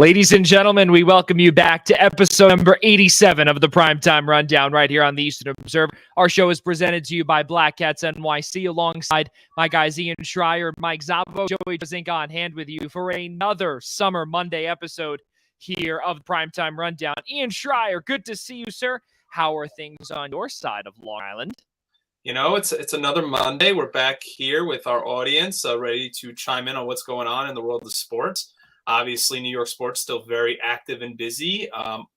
Ladies and gentlemen, we welcome you back to episode number 87 of the Primetime Rundown right here on the Eastern Observer. Our show is presented to you by Black Cats NYC alongside my guys Ian Schraier, Mike Szabo, Joey Jarzynka on hand with you for another Summer Monday episode here of the Primetime Rundown. Ian Schraier, good to see you, sir. How are things on your side of Long Island? You know, it's another Monday. We're back here with our audience, ready to chime in on what's going on in the world of sports. Obviously, New York sports still very active and busy.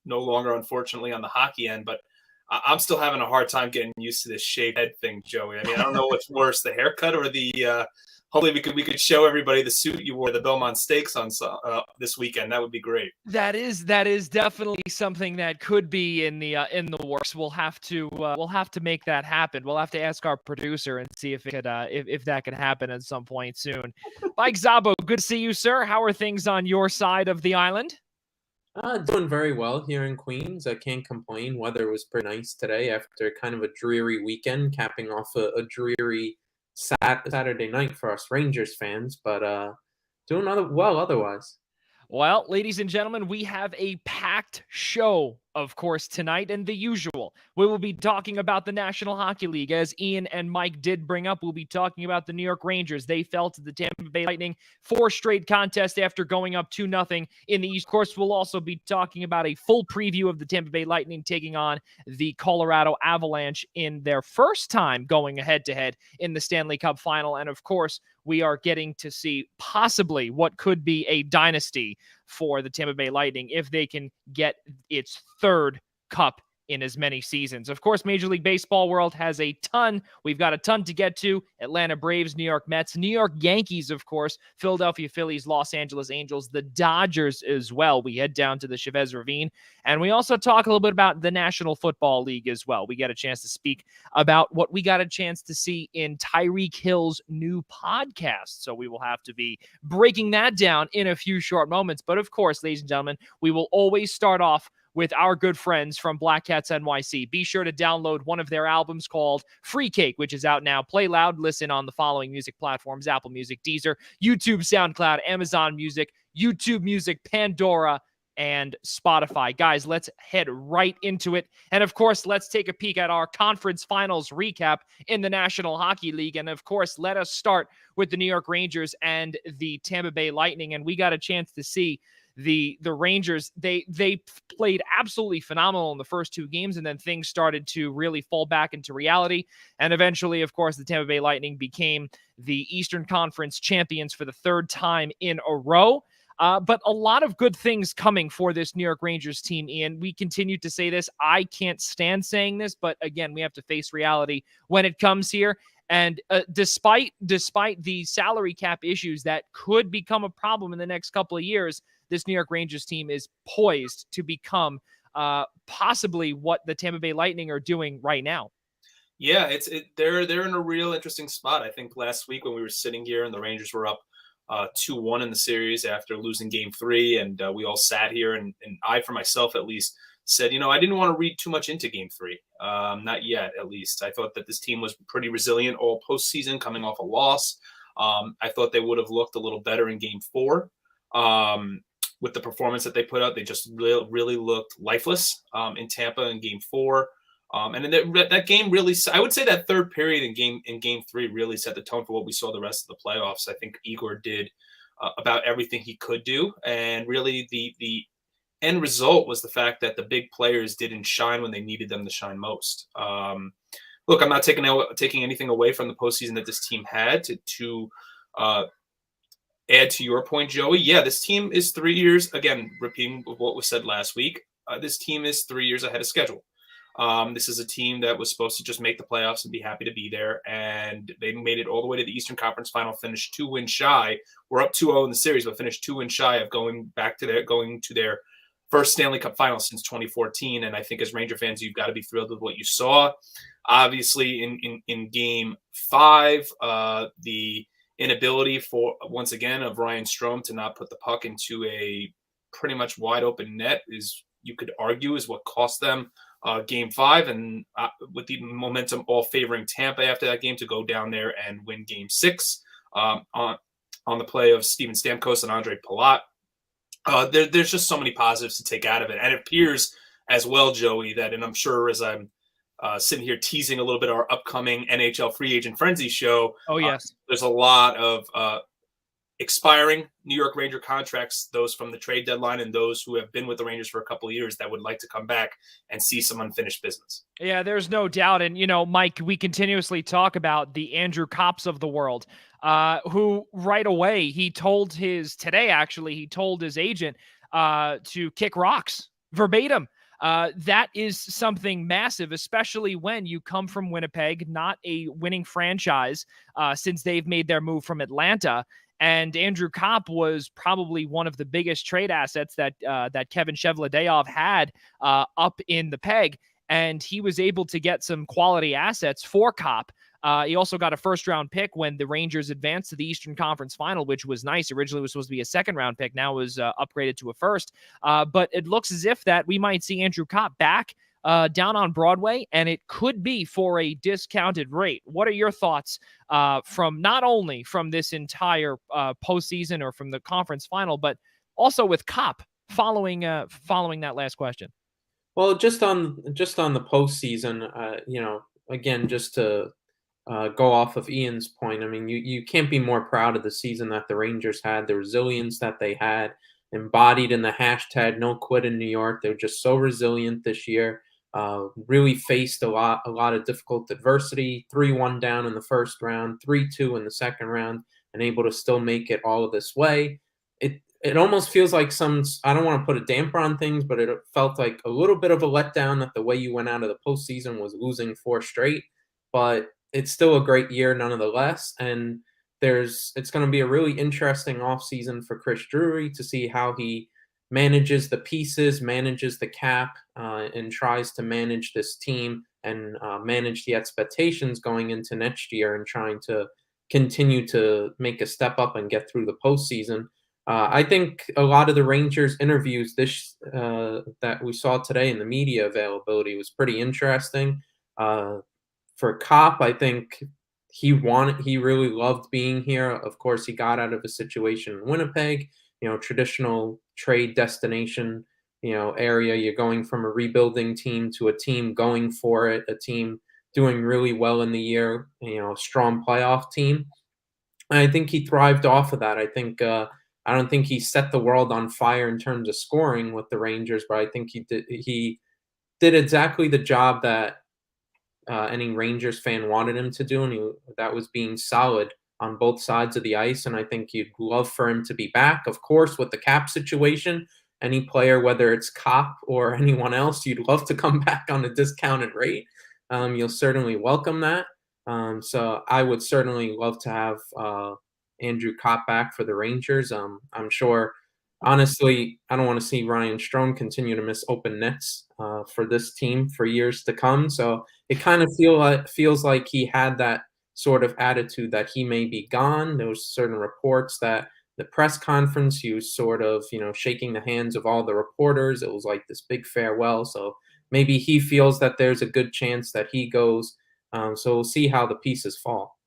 No longer, unfortunately, on the hockey end, but I'm still having a hard time getting used to this shaved head thing, Joey. I mean, I don't know what's worse, the haircut or the. Hopefully, we could show everybody the suit you wore, the Belmont Stakes on this weekend. That would be great. That is definitely something that could be in the works. We'll have to make that happen. We'll have to ask our producer and see if it could if that could happen at some point soon. Mike Szabo, good to see you, sir. How are things on your side of the island? Doing very well here in Queens. I can't complain. Weather was pretty nice today after kind of a dreary weekend, capping off a dreary Saturday night for us Rangers fans, but doing well otherwise. Well, ladies and gentlemen, we have a packed show, of course, tonight, and the usual. We will be talking about the National Hockey League. As Ian and Mike did bring up, we'll be talking about the New York Rangers. They fell to the Tampa Bay Lightning 4 straight contests after going up 2-0 in the East. Of course, we'll also be talking about a full preview of the Tampa Bay Lightning taking on the Colorado Avalanche in their first time going head-to-head in the Stanley Cup Final. And, of course, we are getting to see possibly what could be a dynasty for the Tampa Bay Lightning if they can get its third cup in as many seasons. Of course, Major League Baseball world has a ton. We've got a ton to get to. Atlanta Braves, New York Mets, New York Yankees, of course, Philadelphia Phillies, Los Angeles Angels, the Dodgers as well. We head down to the Chavez Ravine, and we also talk a little bit about the National Football League as well. We get a chance to speak about what we got a chance to see in Tyreek Hill's new podcast. So we will have to be breaking that down in a few short moments. But of course, ladies and gentlemen, we will always start off with our good friends from Black Cats NYC. Be sure to download one of their albums called Free Cake, which is out now. Play loud, listen on the following music platforms: Apple Music, Deezer, YouTube, SoundCloud, Amazon Music, YouTube Music, Pandora, and Spotify. Guys, let's head right into it. And of course, let's take a peek at our conference finals recap in the National Hockey League. And of course, let us start with the New York Rangers and the Tampa Bay Lightning. And we got a chance to see the Rangers. They played absolutely phenomenal in the first 2 games, and then things started to really fall back into reality. And eventually, of course, the Tampa Bay Lightning became the Eastern Conference champions for the 3rd time in a row. But a lot of good things coming for this New York Rangers team, Ian. We continue to say this. I can't stand saying this, but again, we have to face reality when it comes here. And despite the salary cap issues that could become a problem in the next couple of years, this New York Rangers team is poised to become possibly what the Tampa Bay Lightning are doing right now. Yeah, they're in a real interesting spot. I think last week when we were sitting here and the Rangers were up 2-1 in the series after losing Game 3, and we all sat here and I, for myself at least, said, I didn't want to read too much into Game 3. Not yet, at least. I thought that this team was pretty resilient all postseason, coming off a loss. I thought they would have looked a little better in Game 4. With the performance that they put out, they just really looked lifeless in Tampa in Game 4. And then that game really, I would say that third period in Game 3 really set the tone for what we saw the rest of the playoffs. I think Igor did about everything he could do, and really the end result was the fact that the big players didn't shine when they needed them to shine most. Look, I'm not taking anything away from the postseason that this team had to add to your point, Joey. Yeah, this team is 3 years, again, repeating what was said last week, this team is 3 years ahead of schedule. This is a team that was supposed to just make the playoffs and be happy to be there, and they made it all the way to the Eastern Conference Final, finished 2 wins shy. We're up 2-0 in the series, but finished 2 wins shy of going to their first Stanley Cup Final since 2014. And I think as Ranger fans, you've got to be thrilled with what you saw. Obviously, in Game 5, the inability once again of Ryan Strome to not put the puck into a pretty much wide open net you could argue is what cost them Game 5, and with the momentum all favoring Tampa after that game to go down there and win Game 6 on the play of Steven Stamkos and Andre Palat. There's just so many positives to take out of it. And it appears as well, Joey, that, and I'm sure as I'm sitting here teasing a little bit our upcoming NHL Free Agent Frenzy show. Oh, yes. There's a lot of expiring New York Ranger contracts, those from the trade deadline and those who have been with the Rangers for a couple of years that would like to come back and see some unfinished business. Yeah, there's no doubt. And, Mike, we continuously talk about the Andrew Kopps of the world, who right away, he told his agent to kick rocks verbatim. That is something massive, especially when you come from Winnipeg, not a winning franchise, since they've made their move from Atlanta. And Andrew Kopp was probably one of the biggest trade assets that Kevin Cheveldayoff had up in the Peg, and he was able to get some quality assets for Kopp. He also got a first-round pick when the Rangers advanced to the Eastern Conference Final, which was nice. Originally, it was supposed to be a second-round pick. Now it was upgraded to a first. But it looks as if that we might see Andrew Kopp back down on Broadway, and it could be for a discounted rate. What are your thoughts from not only from this entire postseason or from the conference final, but also with Kopp following that last question? Well, just on the postseason, again, just to go off of Ian's point, I mean, you can't be more proud of the season that the Rangers had, the resilience that they had, embodied in the hashtag No Quit in New York. They were just so resilient this year. Really faced a lot of difficult adversity. 3-1 down in the first round, 3-2 in the second round, and able to still make it all of this way. It almost feels like I don't want to put a damper on things, but it felt like a little bit of a letdown that the way you went out of the postseason was losing 4 straight. But it's still a great year nonetheless, and it's going to be a really interesting offseason for Chris Drury to see how he manages the pieces, manages the cap, and tries to manage this team and manage the expectations going into next year and trying to continue to make a step up and get through the postseason. I think a lot of the Rangers interviews that we saw today in the media availability was pretty interesting. For Kopp, I think he really loved being here. Of course, he got out of a situation in Winnipeg, traditional trade destination, area. You're going from a rebuilding team to a team going for it, a team doing really well in the year, a strong playoff team. And I think he thrived off of that. I don't think he set the world on fire in terms of scoring with the Rangers, but I think he did exactly the job that any Rangers fan wanted him to do, and that was being solid on both sides of the ice. And I think you'd love for him to be back. Of course, with the cap situation, any player, whether it's Kopp or anyone else, you'd love to come back on a discounted rate. You'll certainly welcome that. So I would certainly love to have Andrew Kopp back for the Rangers. I'm sure, honestly, I don't want to see Ryan Strome continue to miss open nets for this team for years to come. So it kind of feels like he had that sort of attitude that he may be gone. There was certain reports that the press conference, he was sort of, shaking the hands of all the reporters. It was like this big farewell. So maybe he feels that there's a good chance that he goes. So we'll see how the pieces fall.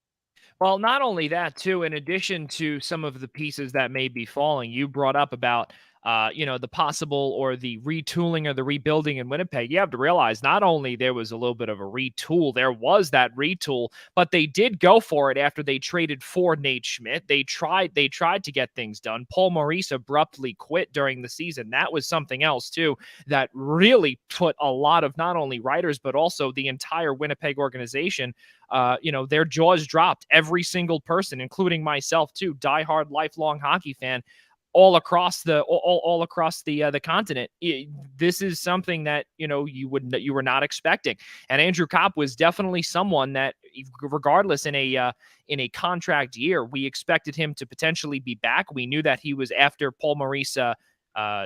Well, not only that, too, in addition to some of the pieces that may be falling, you brought up about, the possible or the retooling or the rebuilding in Winnipeg. You have to realize not only there was a little bit of a retool, there was that retool, but they did go for it after they traded for Nate Schmidt. They tried to get things done. Paul Maurice abruptly quit during the season. That was something else, too, that really put a lot of not only writers, but also the entire Winnipeg organization, their jaws dropped. Every single person, including myself too, diehard lifelong hockey fan, all across the continent. This is something that you were not expecting. And Andrew Kopp was definitely someone that, regardless in a contract year, we expected him to potentially be back. We knew that he was after Paul Maurice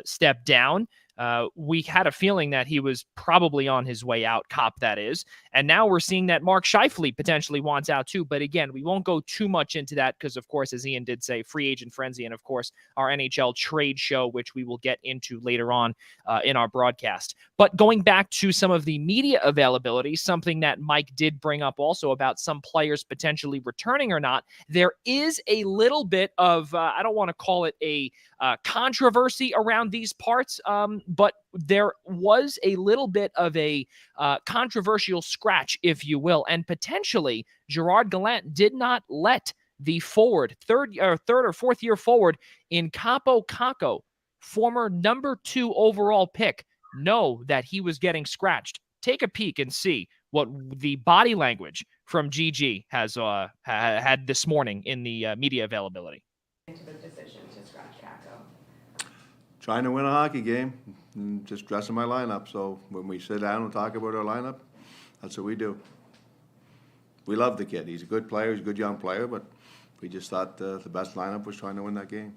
stepped down. We had a feeling that he was probably on his way out, Cop that is. And now we're seeing that Mark Scheifele potentially wants out too. But again, we won't go too much into that because, of course, as Ian did say, free agent frenzy and, of course, our NHL trade show, which we will get into later on in our broadcast. But going back to some of the media availability, something that Mike did bring up also about some players potentially returning or not, there is a little bit of, I don't want to call it a controversy around these parts, but there was a little bit of a controversial scratch, if you will, and potentially Gerard Gallant did not let the forward, third or fourth year forward in Kaapo Kakko, former number 2 overall pick, know that he was getting scratched. Take a peek and see what the body language from GG has had this morning in the media availability. Into the decision to scratch Kakko. Trying to win a hockey game and just dressing my lineup. So when we sit down and talk about our lineup, that's what we do. We love the kid. He's a good player. He's a good young player, but we just thought the best lineup was trying to win that game.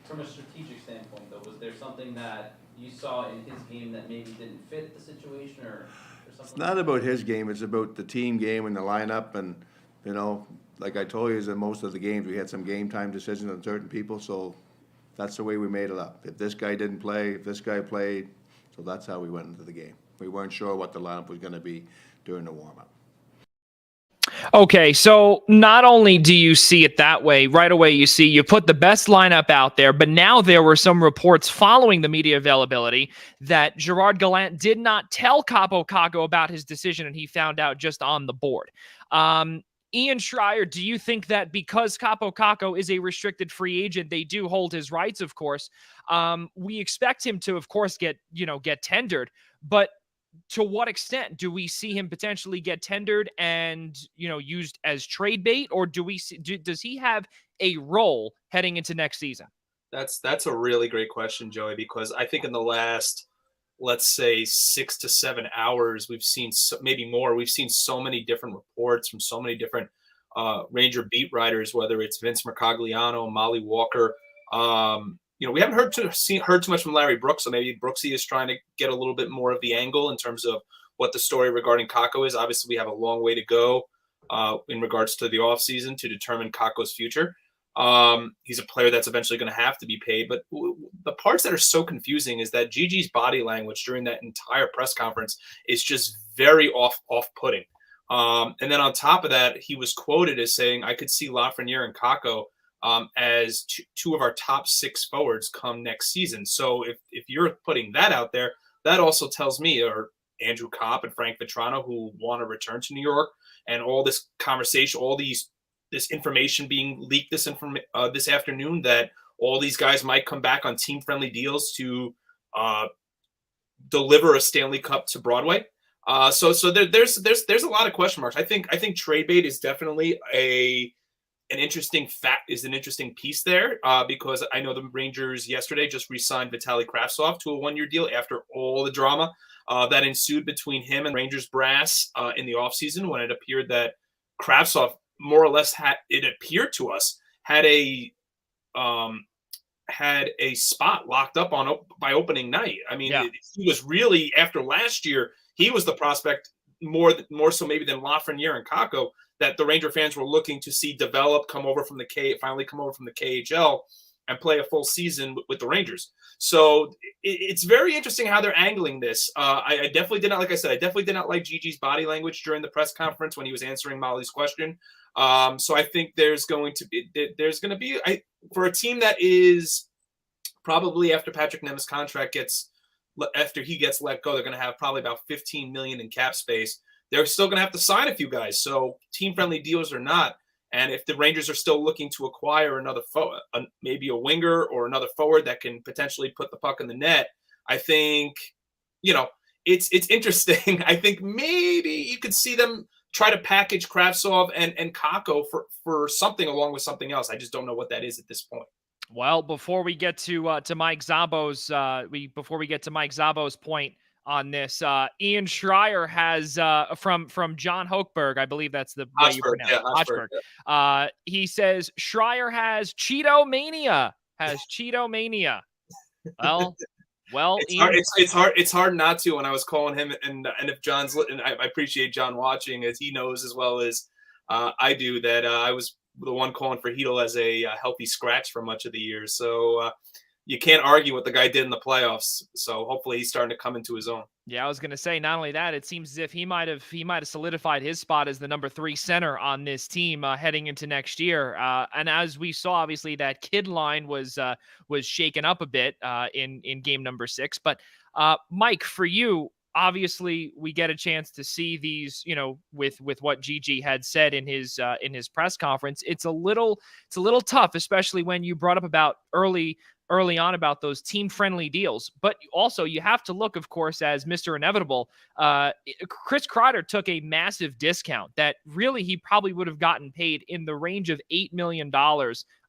From a strategic standpoint, though, was there something that you saw in his game that maybe didn't fit the situation or something? It's not about his game. It's about the team game and the lineup. And, you know, like I told you, in most of the games, we had some game time decisions on certain people. So that's the way we made it up. If this guy didn't play, if this guy played, so that's how we went into the game. We weren't sure what the lineup was going to be during the warm-up. Okay, so not only do you see it that way, right away you see you put the best lineup out there, but now there were some reports following the media availability that Gerard Gallant did not tell Kaapo Kakko about his decision, and he found out just on the board. Ian Schraier, do you think that because Kaapo Kakko is a restricted free agent, they do hold his rights, of course. We expect him to, of course, get tendered, but to what extent do we see him potentially get tendered and, used as trade bait, or does he have a role heading into next season? That's a really great question, Joey, because I think in the last, let's say 6 to 7 hours, we've seen maybe more. We've seen so many different reports from so many different Ranger beat writers, whether it's Vince Mercogliano, Molly Walker. We haven't heard too much from Larry Brooks, so maybe Brooksy is trying to get a little bit more of the angle in terms of what the story regarding Kakko is. Obviously, we have a long way to go in regards to the offseason to determine Kakko's future. He's a player that's eventually going to have to be paid. But the parts that are so confusing is that Gigi's body language during that entire press conference is just very off-putting. And then on top of that, he was quoted as saying, I could see Lafreniere and Kakko as two of our top 6 forwards come next season. So if you're putting that out there, that also tells me, or Andrew Kopp and Frank Vetrano, who want to return to New York, and all this conversation, this information being leaked this afternoon, that all these guys might come back on team-friendly deals to deliver a Stanley Cup to Broadway. So there's a lot of question marks. I think trade bait is definitely an interesting piece there because I know the Rangers yesterday just re-signed Vitaly Kravtsov to a 1-year deal after all the drama that ensued between him and Rangers brass in the offseason, when it appeared that Kravtsov more or less had a spot locked up by opening night. I mean, yeah. He was really, after last year, he was the prospect more so maybe than Lafreniere and Kakko that the Ranger fans were looking to see develop, finally come over from the KHL and play a full season with the Rangers. So it's very interesting how they're angling this. I definitely did not, like I said, I definitely did not like Gigi's body language during the press conference when he was answering Molly's question. So I think there's going to be for a team that is probably after Patrick Nemeth's contract after he gets let go, they're going to have probably about $15 million in cap space. They're still going to have to sign a few guys. So team-friendly deals or not, and if the Rangers are still looking to acquire another forward, maybe a winger or another forward that can potentially put the puck in the net, I think, it's interesting. I think maybe you could see them try to package Kravtsov and Kakko for something along with something else. I just don't know what that is at this point. Well, before we get to Mike Szabo's point on this, Ian Schraier has from John Hochberg, I believe that's the way you pronounce it. Hochberg. Yeah. He says Schraier has Cheeto mania. Well, Well, It's Ian, hard. It's hard not to when I was calling him, and if John's, and I appreciate John watching, as he knows as well as I do, that I was the one calling for Hedel as a healthy scratch for much of the year. So you can't argue what the guy did in the playoffs. So hopefully he's starting to come into his own. yeah, I was going to say, not only that, it seems as if he might have solidified his spot as the number 3 center on this team heading into next year. And as we saw, obviously that kid line was shaken up a bit in game number 6. But Mike, for you, obviously we get a chance to see these, with what Gigi had said in his press conference. It's a little tough, especially when you brought up about early on about those team-friendly deals. But also you have to look, of course, as Mr. Inevitable. Chris Kreider took a massive discount that really he probably would have gotten paid in the range of $8 million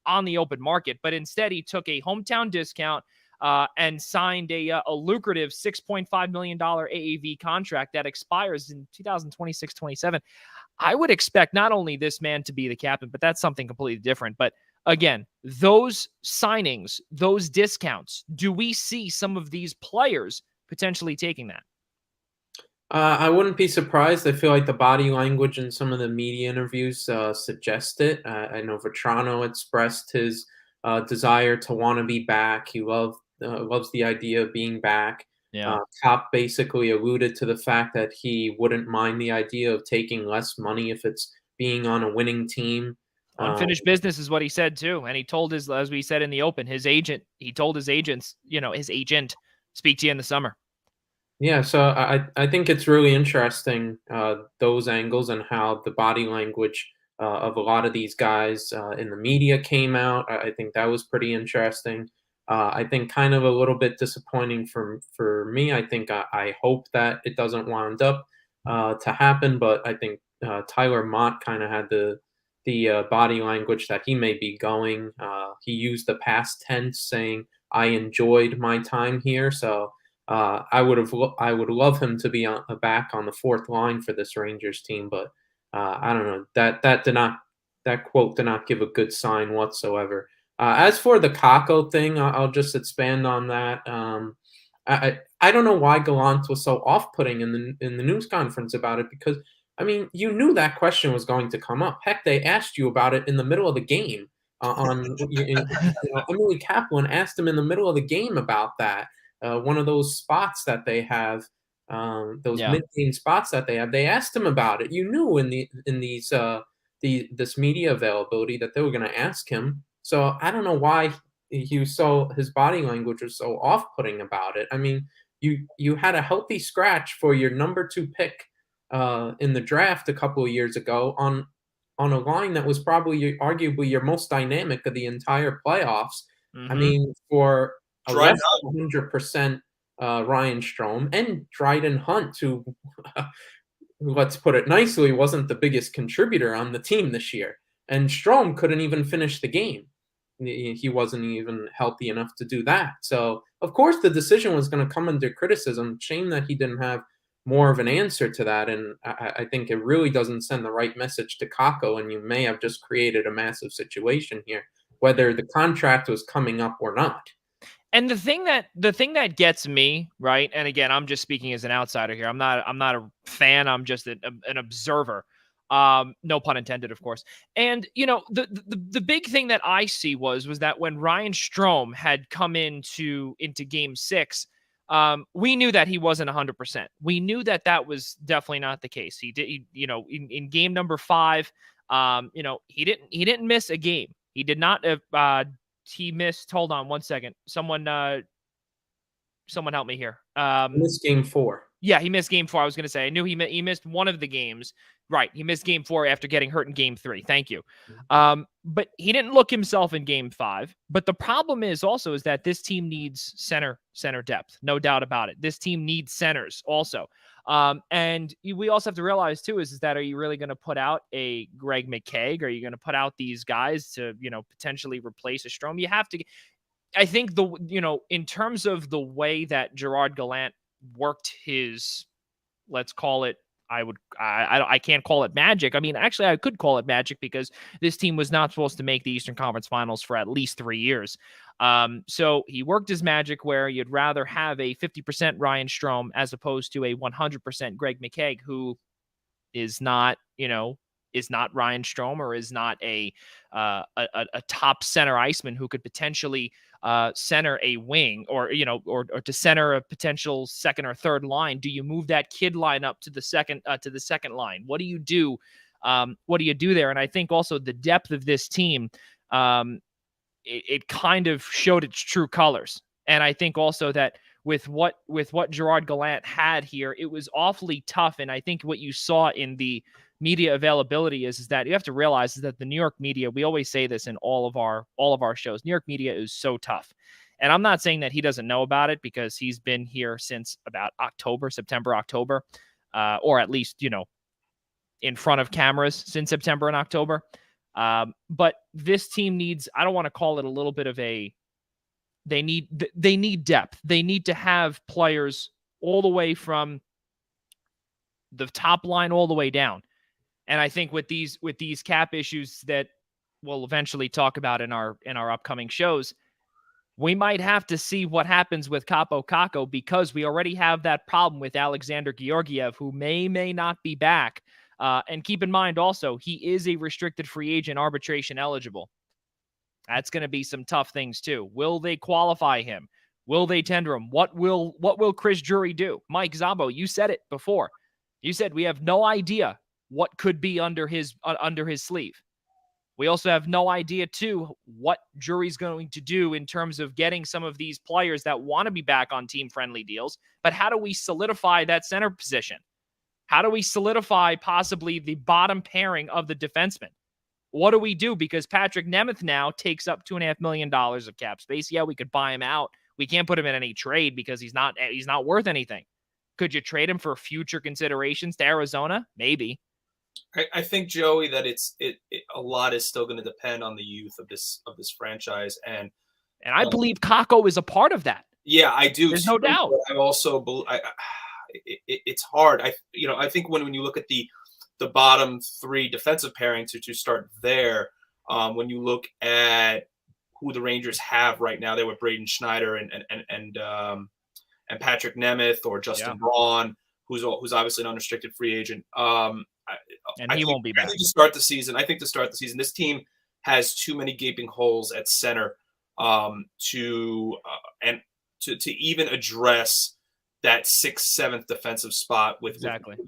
on the open market. But instead he took a hometown discount and signed a lucrative $6.5 million AAV contract that expires in 2026-27. I would expect not only this man to be the captain, but that's something completely different. But again, those signings, those discounts, do we see some of these players potentially taking that? I wouldn't be surprised. I feel like the body language in some of the media interviews suggest it. I know Vetrano expressed his desire to want to be back. He loves the idea of being back. Yeah. Kopp basically alluded to the fact that he wouldn't mind the idea of taking less money if it's being on a winning team. Unfinished business is what he said too. And he told as we said in the open, he told his agents, his agent, speak to you in the summer. Yeah, so I think it's really interesting, those angles and how the body language of a lot of these guys in the media came out. I think that was pretty interesting. I think kind of a little bit disappointing for me. I think I hope that it doesn't wind up to happen, but I think Tyler Mott kind of had the body language that he may be going. He used the past tense, saying, "I enjoyed my time here." So I would love him to be back on the 4th line for this Rangers team, but I don't know, that quote did not give a good sign whatsoever. As for the Kakko thing, I'll just expand on that. I don't know why Gallant was so off-putting in the news conference about it, because I mean, you knew that question was going to come up. Heck, they asked you about it in the middle of the game. Emily Kaplan asked him in the middle of the game about that. One of those spots that they have, those mid-game spots that they have. They asked him about it. You knew this media availability that they were going to ask him. So I don't know why his body language was so off-putting about it. I mean, you had a healthy scratch for your number 2 pick in the draft a couple of years ago on a line that was probably arguably your most dynamic of the entire playoffs. Mm-hmm. I mean, for a Dryden less than 100% Ryan Strome and Dryden Hunt, who, let's put it nicely, wasn't the biggest contributor on the team this year. And Strome couldn't even finish the game. He wasn't even healthy enough to do that. So, of course, the decision was going to come under criticism. Shame that he didn't have more of an answer to that. And I think it really doesn't send the right message to Kakko, and you may have just created a massive situation here, whether the contract was coming up or not. And the thing that gets me, right, and again, I'm just speaking as an outsider here. I'm not a fan. I'm just an observer. No pun intended, of course. And the big thing that I see was that when Ryan Strome had come into Game 6, we knew that he wasn't 100%. We knew that was definitely not the case. He did, in game number 5, he didn't miss a game. He did not. He missed. Hold on one second. Someone help me here. He missed game 4. Yeah, he missed game 4. I was going to say, I knew he missed one of the games. Right. He missed game 4 after getting hurt in game 3. Thank you. But he didn't look himself in game 5. But the problem is that this team needs center depth. No doubt about it. This team needs centers also. And we also have to realize too, is that, are you really going to put out a Greg McKegg? Are you going to put out these guys to, potentially replace a Strome? You have to, I think in terms of the way that Gerard Gallant worked his, let's call it, I can't call it magic. I mean, actually, I could call it magic because this team was not supposed to make the Eastern Conference Finals for at least 3 years. So he worked his magic where you'd rather have a 50% Ryan Strome as opposed to a 100% Greg McKegg, who is not, is not Ryan Strome or is not a top center iceman who could potentially center a wing or to center a potential second or third line. Do you move that kid line up to the second line? What do you do? What do you do there? And I think also the depth of this team, it kind of showed its true colors. And I think also that with what Gerard Gallant had here, it was awfully tough. And I think what you saw in the media availability is that you have to realize is that the New York media, we always say this in all of our shows, New York media is so tough. And I'm not saying that he doesn't know about it because he's been here since about September, October, or at least, in front of cameras since September and October. But this team needs, I don't want to call it a little bit of they need depth. They need to have players all the way from the top line all the way down. And I think with these cap issues that we'll eventually talk about in our upcoming shows, we might have to see what happens with Kaapo Kakko because we already have that problem with Alexander Georgiev, who may not be back. And keep in mind also, he is a restricted free agent, arbitration eligible. That's going to be some tough things too. Will they qualify him? Will they tender him? What will Chris Drury do? Mike Szabo, you said it before. You said we have no idea what could be under his sleeve. We also have no idea, too, what Drury's going to do in terms of getting some of these players that want to be back on team-friendly deals. But how do we solidify that center position? How do we solidify possibly the bottom pairing of the defensemen? What do we do? Because Patrick Nemeth now takes up $2.5 million of cap space. Yeah, we could buy him out. We can't put him in any trade because he's not worth anything. Could you trade him for future considerations to Arizona? Maybe. I think, Joey, that a lot is still going to depend on the youth of this franchise, and I believe Kakko is a part of that. Yeah, I do. There's no doubt. I also it's hard. I think when you look at the bottom three defensive pairings to start there, when you look at who the Rangers have right now, they were Braden Schneider and Patrick Nemeth or Justin Braun, who's obviously an unrestricted free agent. And he won't be back. I think to start the season, this team has too many gaping holes at center to even address that 6th, 7th defensive spot with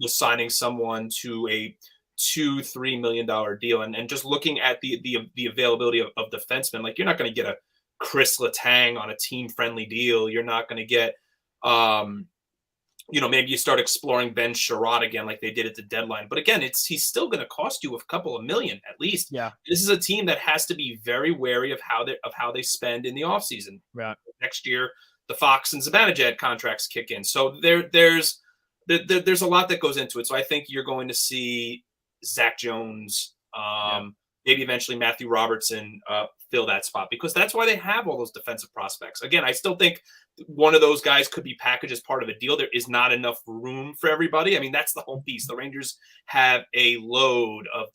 signing someone to a $2-3 million deal, and just looking at the availability of defensemen, like you're not going to get a Chris Letang on a team friendly deal. You're not going to get maybe you start exploring Ben Sherratt again like they did at the deadline. But again, he's still going to cost you a couple of million at least. Yeah. This is a team that has to be very wary of how they spend in the offseason. Right. Next year, the Fox and Zibanejad contracts kick in. So there's a lot that goes into it. So I think you're going to see Zach Jones, maybe eventually Matthew Robertson fill that spot, because that's why they have all those defensive prospects. Again, I still think one of those guys could be packaged as part of a deal. There is not enough room for everybody. I mean, that's the whole piece. The Rangers have a load of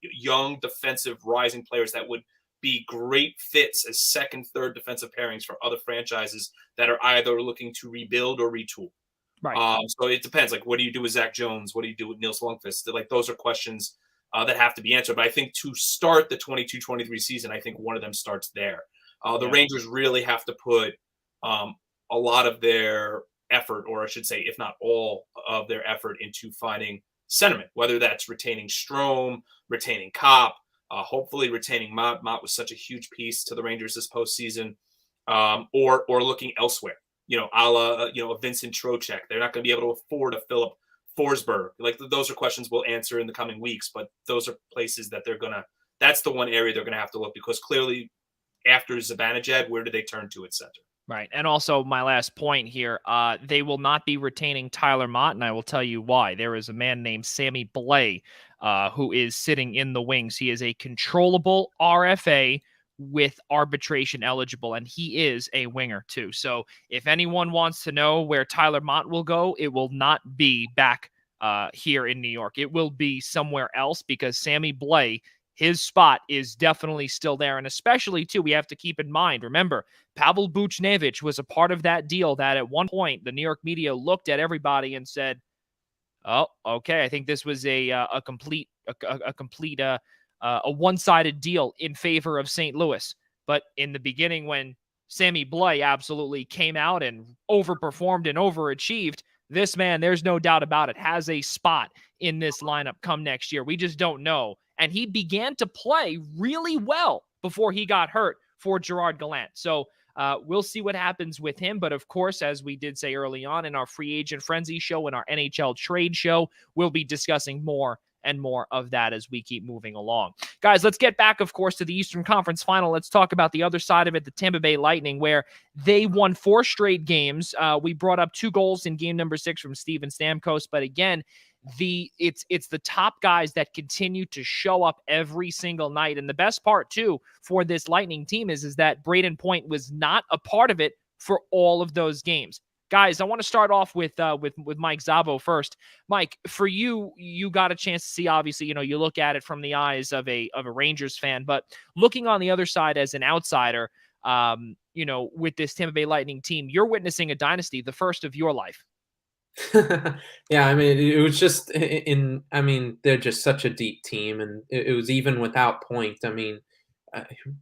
young defensive rising players that would be great fits as second, third defensive pairings for other franchises that are either looking to rebuild or retool. Right. So it depends. Like, what do you do with Zach Jones? What do you do with Nils Lundqvist? Like, those are questions that have to be answered. But I think to start the 22-23 season, I think one of them starts there. The Rangers really have to put a lot of their effort, or I should say, if not all of their effort, into finding centermen, whether that's retaining Strome, retaining Kopp, hopefully retaining Mott. Mott was such a huge piece to the Rangers this postseason, or looking elsewhere, a la, Vincent Trocheck. They're not going to be able to afford a Philip Forsberg. Like, those are questions we'll answer in the coming weeks, but those are places that that's the one area they're going to have to look, because clearly after Zibanejad, where do they turn to at center? Right. And also my last point here, they will not be retaining Tyler Mott, and I will tell you why. There is a man named Sammy Blais who is sitting in the wings. He is a controllable RFA with arbitration eligible, and he is a winger too. So if anyone wants to know where Tyler Mott will go, it will not be back here in New York. It will be somewhere else because Sammy Blais, his spot is definitely still there. And especially, too, we have to keep in mind, remember, Pavel Buchnevich was a part of that deal that at one point the New York media looked at everybody and said, oh, okay, I think this was a complete one-sided deal in favor of St. Louis. But in the beginning, when Sammy Blais absolutely came out and overperformed and overachieved, this man, there's no doubt about it, has a spot in this lineup come next year. We just don't know. And he began to play really well before he got hurt for Gerard Gallant. So we'll see what happens with him. But of course, as we did say early on in our Free Agent Frenzy show and our NHL Trade show, we'll be discussing more and more of that as we keep moving along. Guys, let's get back, of course, to the Eastern Conference Final. Let's talk about the other side of it, the Tampa Bay Lightning, where they won 4 straight games. We brought up 2 goals in game number 6 from Steven Stamkos, but again, it's the top guys that continue to show up every single night. And the best part, too, for this Lightning team is that Braden Point was not a part of it for all of those games. Guys, I want to start off with Mike Szabo first. Mike, for you got a chance to see, obviously, you look at it from the eyes of a Rangers fan, but looking on the other side as an outsider, with this Tampa Bay Lightning team, you're witnessing a dynasty, the first of your life. Yeah, I mean, it was just they're just such a deep team, and it was even without Point. I mean,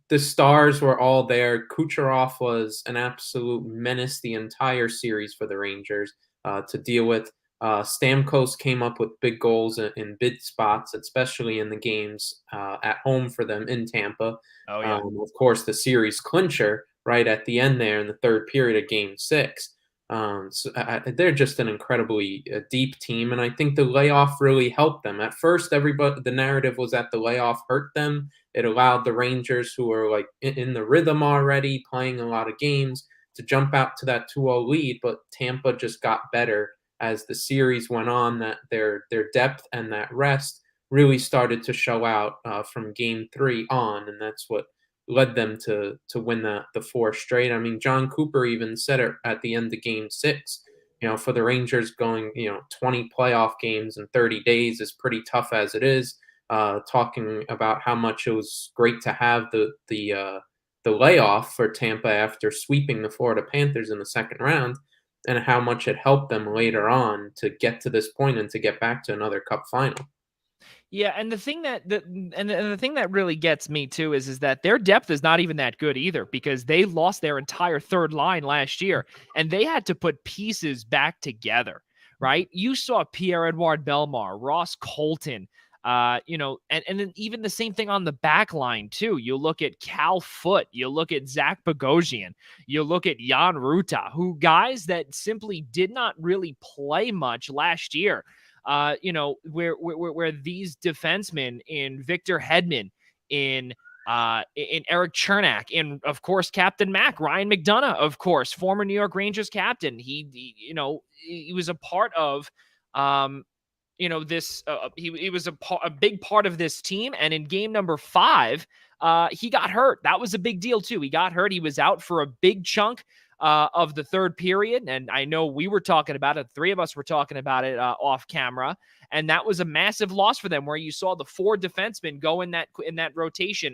the stars were all there. Kucherov was an absolute menace the entire series for the Rangers to deal with. Stamkos came up with big goals in big spots, especially in the games at home for them in Tampa. Oh, yeah. Of course, the series clincher right at the end there in the third period of Game 6. They're just an incredibly deep team, and I think the layoff really helped them. At first, the narrative was that the layoff hurt them. It allowed the Rangers, who are like in the rhythm already, playing a lot of games, to jump out to that 2-0 lead. But Tampa just got better as the series went on. That their depth and that rest really started to show out from Game 3 on, and that's what led them to win the 4 straight. I mean, John Cooper even said it at the end of Game 6. For the Rangers going 20 playoff games in 30 days is pretty tough as it is. Talking about how much it was great to have the layoff for Tampa after sweeping the Florida Panthers in the second round, and how much it helped them later on to get to this point and to get back to another Cup final. Yeah, and the thing that really gets me too is that their depth is not even that good either, because they lost their entire third line last year and they had to put pieces back together, right? You saw Pierre-Edouard Bellemare, Ross Colton, and then even the same thing on the back line too. You look at Cal Foote, you look at Zach Bogosian, you look at Jan Ruta, who guys that simply did not really play much last year. Where these defensemen in Victor Hedman, in Eric Chernak, in, of course, Captain Mac, Ryan McDonough, of course, former New York Rangers captain. He was a part of, this, he was a big part of this team. And in game number 5, he got hurt. That was a big deal too. He got hurt. He was out for a big chunk of the third period. And I know we were talking about it. 3 of us were talking about it off camera. And that was a massive loss for them, where you saw the 4 defensemen go in that rotation.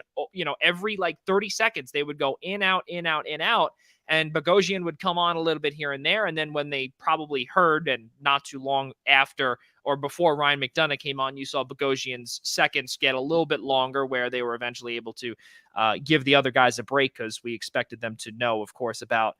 Every like 30 seconds, they would go in, out, in, out, in, out. And Bogosian would come on a little bit here and there. And then when they probably heard, and not too long after or before Ryan McDonough came on, you saw Bogosian's seconds get a little bit longer, where they were eventually able to give the other guys a break, because we expected them to know, of course, about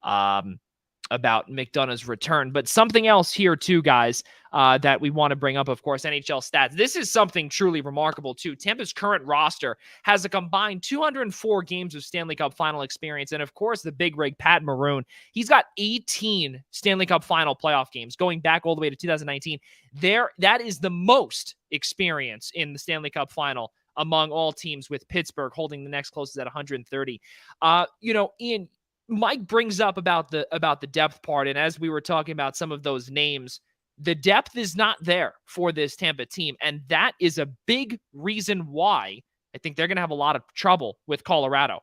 McDonough's return. But something else here too, guys, that we want to bring up, of course, NHL stats. This is something truly remarkable too. Tampa's current roster has a combined 204 games of Stanley Cup final experience. And of course, the big rig, Pat Maroon, he's got 18 Stanley Cup final playoff games going back all the way to 2019. That is the most experience in the Stanley Cup final among all teams, with Pittsburgh holding the next closest at 130. Ian, Mike brings up about the depth part, and as we were talking about some of those names, the depth is not there for this Tampa team, and that is a big reason why I think they're going to have a lot of trouble with Colorado.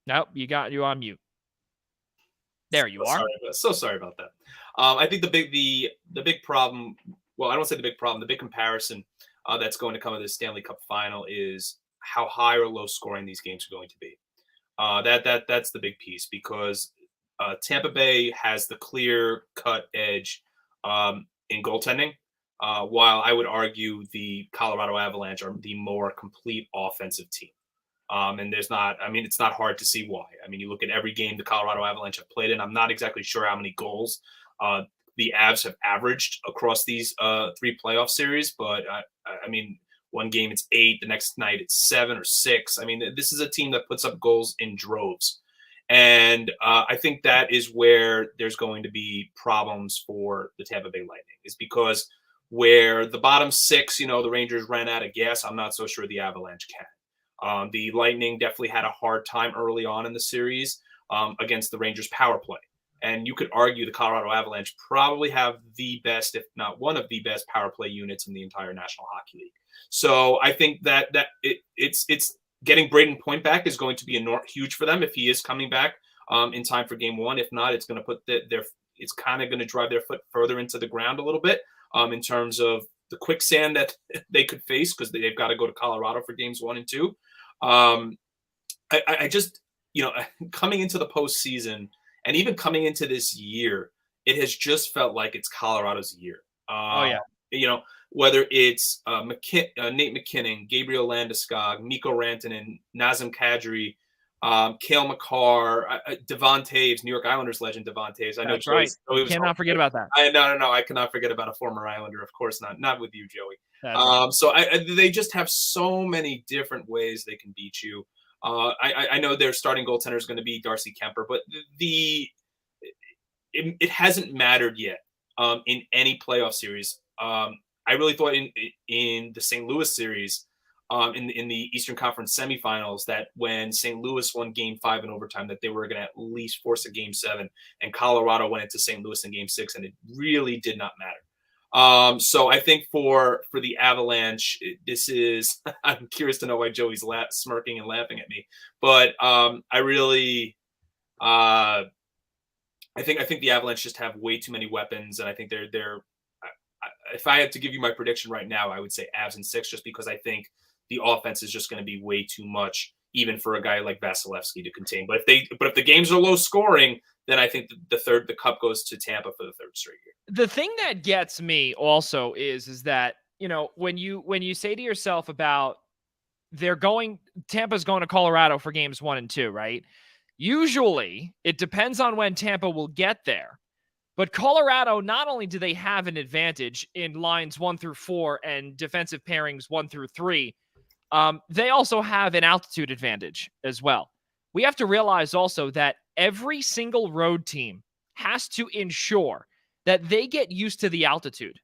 Nope, you on mute. There you are. So sorry about that. I think the big problem. Well, I don't say the big problem. The big comparison that's going to come with this Stanley Cup final is how high or low scoring these games are going to be. That's the big piece, because Tampa Bay has the clear cut edge in goaltending, while I would argue the Colorado Avalanche are the more complete offensive team. And it's not hard to see why. I mean, you look at every game the Colorado Avalanche have played in. I'm not exactly sure how many goals the Avs have averaged across these 3 playoff series, but I mean, one game it's 8, the next night it's 7 or 6. I mean, this is a team that puts up goals in droves. And I think that is where there's going to be problems for the Tampa Bay Lightning, is because where the bottom 6, the Rangers ran out of gas, I'm not so sure the Avalanche can. The Lightning definitely had a hard time early on in the series against the Rangers power play. And you could argue the Colorado Avalanche probably have the best, if not one of the best, power play units in the entire National Hockey League. So I think that it's getting Braden Point back is going to be huge for them if he is coming back in time for Game 1. If not, it's going to put it's kind of going to drive their foot further into the ground a little bit in terms of the quicksand that they could face, because they've got to go to Colorado for Games 1 and 2. I just, coming into the postseason and even coming into this year, it has just felt like it's Colorado's year. Whether it's Nate McKinnon, Gabriel Landeskog, Mikko Rantanen, Nazem Kadri, Cale Makar, Devon Taves, New York Islanders legend Devon Taves. I know That's right. Cannot forget about that. No, I cannot forget about a former Islander. Of course not with you, Joey. Right. So they just have so many different ways they can beat you. I know their starting goaltender is going to be Darcy Kemper, but it hasn't mattered yet in any playoff series. I really thought in the St. Louis series, in the Eastern Conference semifinals, that when St. Louis won Game 5 in overtime, that they were going to at least force a Game 7, and Colorado went into St. Louis in Game 6, and it really did not matter. So I think for the Avalanche, this is – I'm curious to know why Joey's smirking and laughing at me. But I really I think the Avalanche just have way too many weapons, and I think they're if I had to give you my prediction right now, I would say Avs in 6, just because I think the offense is just going to be way too much, even for a guy like Vasilevsky to contain. But if the games are low scoring, then I think the cup goes to Tampa for the 3rd straight year. The thing that gets me also is that, when you say to yourself about Tampa's going to Colorado for Games 1 and 2, right? Usually it depends on when Tampa will get there. But Colorado, not only do they have an advantage in lines 1 through 4 and defensive pairings 1 through 3, they also have an altitude advantage as well. We have to realize also that every single road team has to ensure that they get used to the altitude.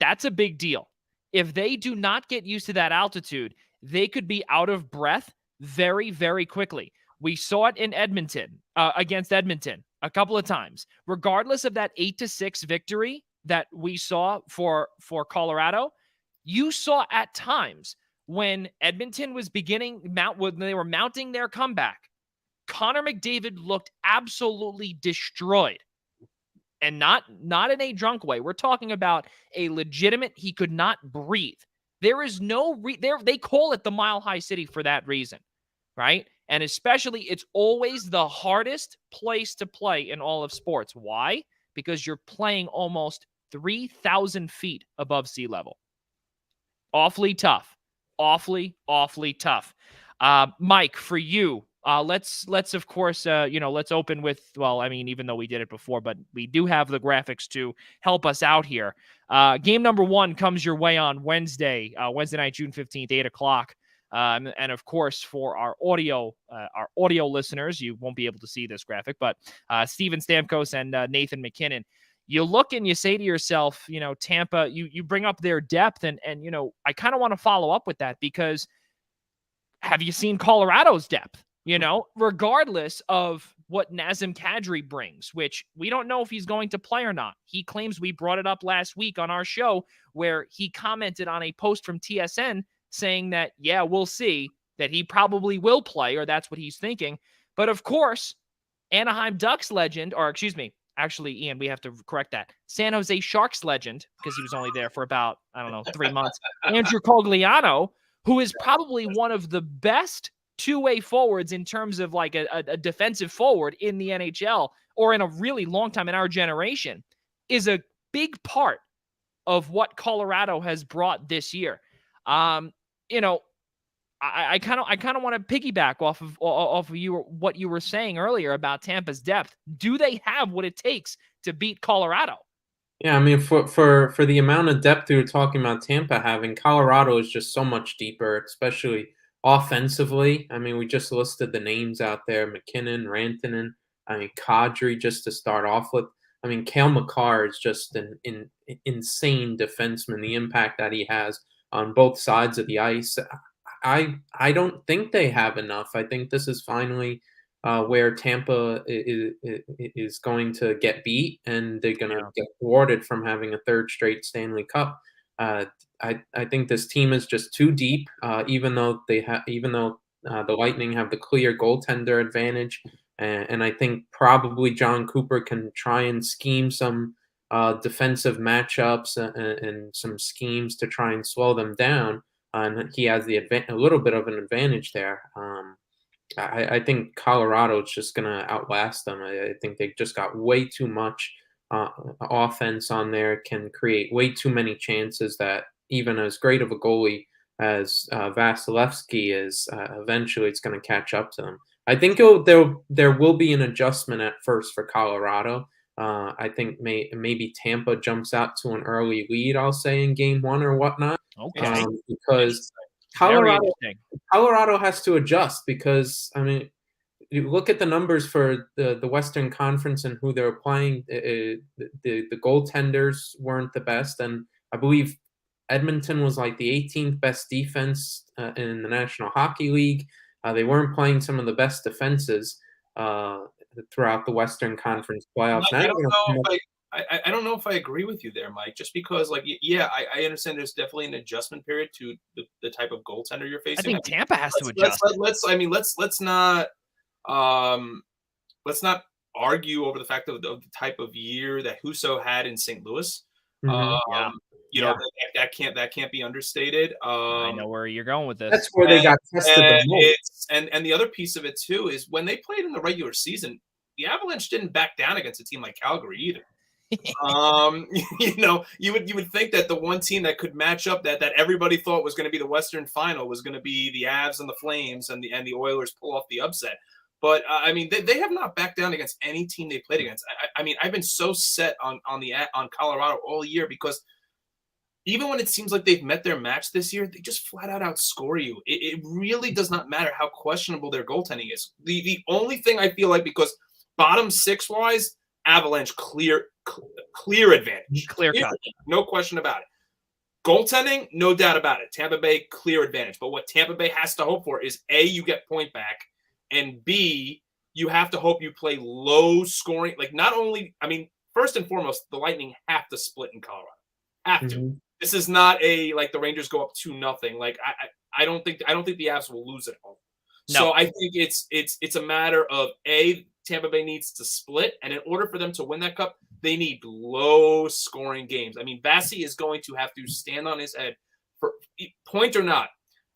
That's a big deal. If they do not get used to that altitude, they could be out of breath very, very quickly. We saw it in Edmonton, against Edmonton, a couple of times. Regardless of that 8-6 victory that we saw for Colorado, you saw at times when Edmonton was when they were mounting their comeback, Connor McDavid looked absolutely destroyed. And not in a drunk way. We're talking about a legitimate, he could not breathe. There is no they call it the Mile High City for that reason, right? And especially, it's always the hardest place to play in all of sports. Why? Because you're playing almost 3,000 feet above sea level. Awfully tough. Awfully tough. Mike, for you, let's of course, let's open with, even though we did it before, but we do have the graphics to help us out here. Game number 1 comes your way on Wednesday night, June 15th, 8 o'clock. And of course, for our audio listeners, you won't be able to see this graphic, but Steven Stamkos and Nathan McKinnon, you look and you say to yourself, Tampa, you bring up their depth, and I kind of want to follow up with that, because have you seen Colorado's depth? Regardless of what Nazem Kadri brings, which we don't know if he's going to play or not. He claims, we brought it up last week on our show, where he commented on a post from TSN saying that, yeah, we'll see, that he probably will play, or that's what he's thinking. But of course, Anaheim Ducks legend, or excuse me, actually, Ian, we have to correct that. San Jose Sharks legend, because he was only there for about, 3 months. Andrew Cogliano, who is probably one of the best two-way forwards in terms of like a defensive forward in the NHL or in a really long time in our generation, is a big part of what Colorado has brought this year. I kind of want to piggyback off of what you were saying earlier about Tampa's depth. Do they have what it takes to beat Colorado? Yeah, I mean, for the amount of depth we were talking about Tampa having, Colorado is just so much deeper, especially offensively. I mean, we just listed the names out there: McKinnon, Rantanen. I mean, Kadri, just to start off with. I mean, Cale Makar is just an insane defenseman. The impact that he has on both sides of the ice. I don't think they have enough. I think this is finally where Tampa is going to get beat, and they're going to get thwarted from having a third straight Stanley Cup. I think this team is just too deep. Even though the Lightning have the clear goaltender advantage, and I think probably John Cooper can try and scheme some defensive matchups and some schemes to try and slow them down. And he has a little bit of an advantage there. I think Colorado is just going to outlast them. I think they just got way too much offense on there, can create way too many chances that even as great of a goalie as Vasilevsky is, eventually it's going to catch up to them. I think there will be an adjustment at first for Colorado. I think maybe Tampa jumps out to an early lead, I'll say, in game one or whatnot. Okay. Because Colorado has to adjust because, I mean, you look at the numbers for the Western Conference and who they're playing. The goaltenders weren't the best, and I believe Edmonton was like the 18th best defense in the National Hockey League. They weren't playing some of the best defenses throughout the Western Conference playoffs. I don't know if I agree with you there, Mike. Just because, like, yeah, I understand there's definitely an adjustment period to the type of goaltender you're facing. I think Tampa has to adjust. Let's not argue over the fact of the type of year that Husso had in St. Louis. That can't be understated. I know where you're going with this. That's where they got tested the most. And the other piece of it too is when they played in the regular season, the Avalanche didn't back down against a team like Calgary either. You would think that the one team that could match up that everybody thought was going to be the Western Final was going to be the Avs and the Flames, and the Oilers pull off the upset. But I mean, they have not backed down against any team they played against. I mean, I've been so set on Colorado all year because even when it seems like they've met their match this year, they just flat out outscore you. It really does not matter how questionable their goaltending is. The only thing I feel like, because bottom six wise, Avalanche clear advantage. Clear cut. No question about it. Goaltending, no doubt about it. Tampa Bay, clear advantage. But what Tampa Bay has to hope for is A, you get point back, and B, you have to hope you play low scoring. Like, not only, I mean, first and foremost, the Lightning have to split in Colorado. Have to. This is not like the Rangers go up 2-0. Like, I don't think the Avs will lose at home. No. So I think it's a matter of A, Tampa Bay needs to split, and in order for them to win that cup, they need low-scoring games. I mean, Vasi is going to have to stand on his head, for point or not,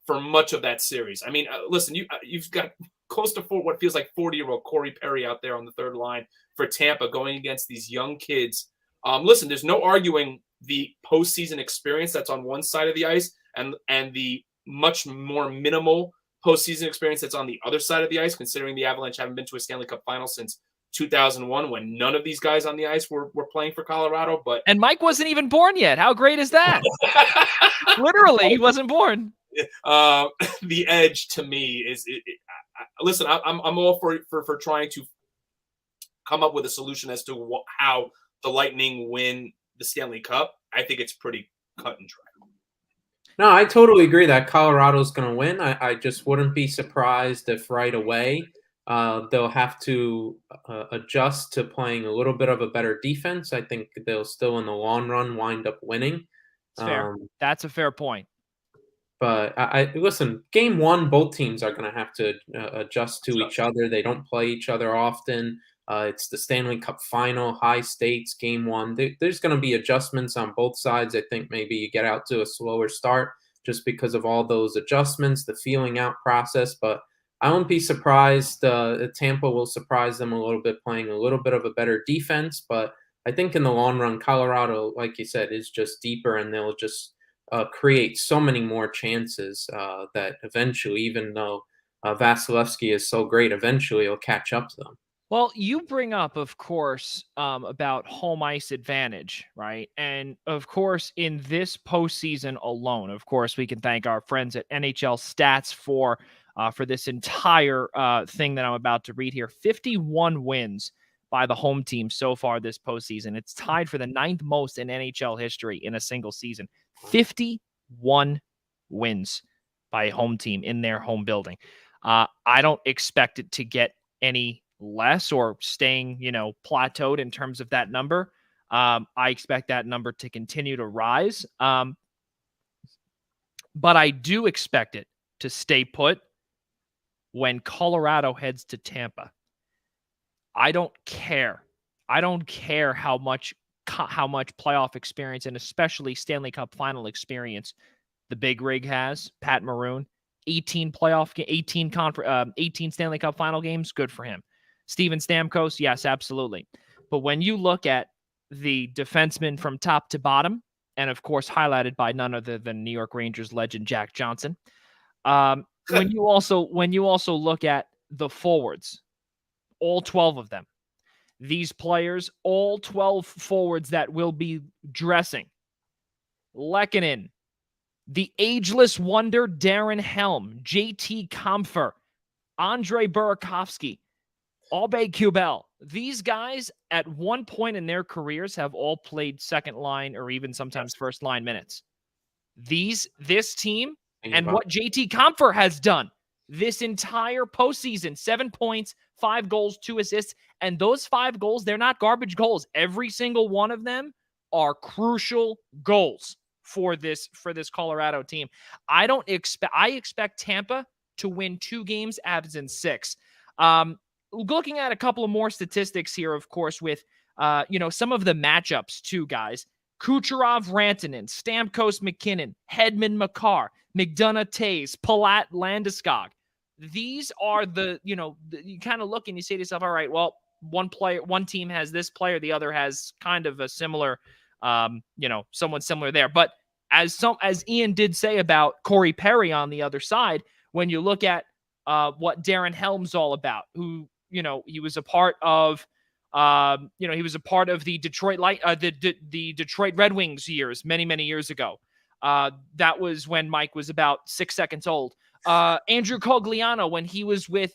for much of that series. I mean, listen, you've got close to what feels like 40-year-old Corey Perry out there on the third line for Tampa going against these young kids. Listen, there's no arguing the postseason experience that's on one side of the ice and the much more minimal postseason experience that's on the other side of the ice, considering the Avalanche haven't been to a Stanley Cup final since 2001, when none of these guys on the ice were playing for Colorado. But Mike wasn't even born yet. How great is that? Literally, he wasn't born. The edge to me is listen, I'm all for trying to come up with a solution as to how the Lightning win the Stanley Cup. I think it's pretty cut and dry. No, I totally agree that Colorado's going to win. I just wouldn't be surprised if right away they'll have to adjust to playing a little bit of a better defense. I think they'll still, in the long run, wind up winning. Fair. That's a fair point. But listen, game one, both teams are going to have to adjust to each other. They don't play each other often. It's the Stanley Cup final, high stakes, game one. There's going to be adjustments on both sides. I think maybe you get out to a slower start just because of all those adjustments, the feeling out process. But I won't be surprised. Tampa will surprise them a little bit, playing a little bit of a better defense. But I think in the long run, Colorado, like you said, is just deeper, and they'll just create so many more chances that eventually, even though Vasilevsky is so great, eventually he'll catch up to them. Well, you bring up, of course, about home ice advantage, right? And of course, in this postseason alone, of course, we can thank our friends at NHL Stats for this entire thing that I'm about to read here. 51 wins by the home team so far this postseason. It's tied for the 9th most in NHL history in a single season. 51 wins by a home team in their home building. I don't expect it to get any less or staying, plateaued in terms of that number. I expect that number to continue to rise. But I do expect it to stay put when Colorado heads to Tampa. I don't care. I don't care how much playoff experience and especially Stanley Cup final experience the Big Rig has, Pat Maroon. 18 Stanley Cup final games, good for him. Steven Stamkos, yes, absolutely. But when you look at the defensemen from top to bottom, and of course highlighted by none other than New York Rangers legend Jack Johnson, when you also look at the forwards, all 12 of them, these players, all 12 forwards that will be dressing, Lehkonen, the ageless wonder Darren Helm, JT Compher, Andre Burakovsky, Aube Kubel. These guys at one point in their careers have all played second line or even sometimes first line minutes. This team and what JT Compher has done this entire postseason, 7 points, 5 goals, 2 assists, and those 5 goals, they're not garbage goals. Every single one of them are crucial goals for this Colorado team. I expect Tampa to win 2 games, Avs in 6. Looking at a couple of more statistics here, of course, with some of the matchups too, guys. Kucherov, Rantanen, Stamkos, McKinnon, Hedman, Makar, McDonough, Taves, Palat, Landeskog. These are you kind of look and you say to yourself, all right, well, one team has this player, the other has kind of a similar, someone similar there. But as Ian did say about Corey Perry on the other side, when you look at what Darren Helm's all about, who, he was a part of, the Detroit the Detroit Red Wings years, many, many years ago. That was when Mike was about 6 seconds old. Andrew Cogliano when he was with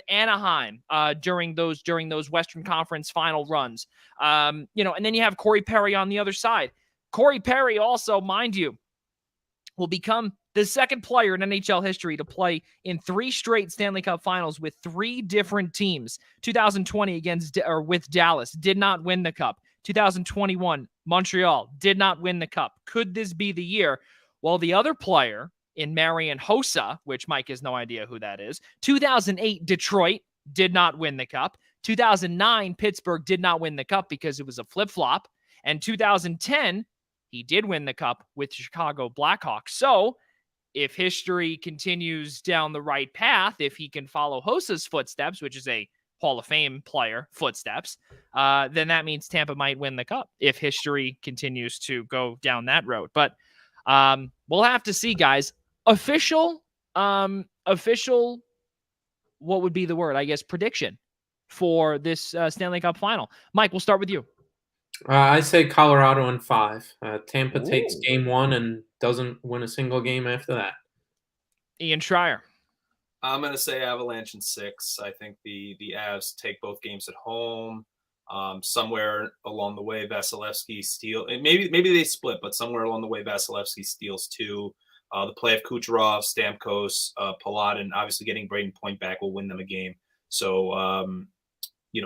Anaheim during those Western Conference final runs. And then you have Corey Perry on the other side. Corey Perry also, mind you, will become the second player in NHL history to play in 3 straight Stanley Cup finals with 3 different teams. 2020 with Dallas, did not win the cup. 2021, Montreal, did not win the cup. Could this be the year? Well, the other player in Marian Hossa, which Mike has no idea who that is. 2008, Detroit did not win the cup. 2009, Pittsburgh did not win the cup because it was a flip-flop. And 2010, he did win the cup with the Chicago Blackhawks. So if history continues down the right path, if he can follow Hossa's footsteps, which is a Hall of Fame player footsteps, then that means Tampa might win the cup if history continues to go down that road. But we'll have to see, guys. Official, what would be the word? I guess prediction for this Stanley Cup final. Mike, we'll start with you. I say Colorado in 5. Tampa takes game 1 and doesn't win a single game after that. Ian Schraier. I'm going to say Avalanche in 6. I think the Avs take both games at home. Somewhere along the way, Vasilevsky steals. Maybe they split, but somewhere along the way, Vasilevsky steals 2. The play of Kucherov, Stamkos, Palat, and obviously getting Braden Point back will win them a game. So,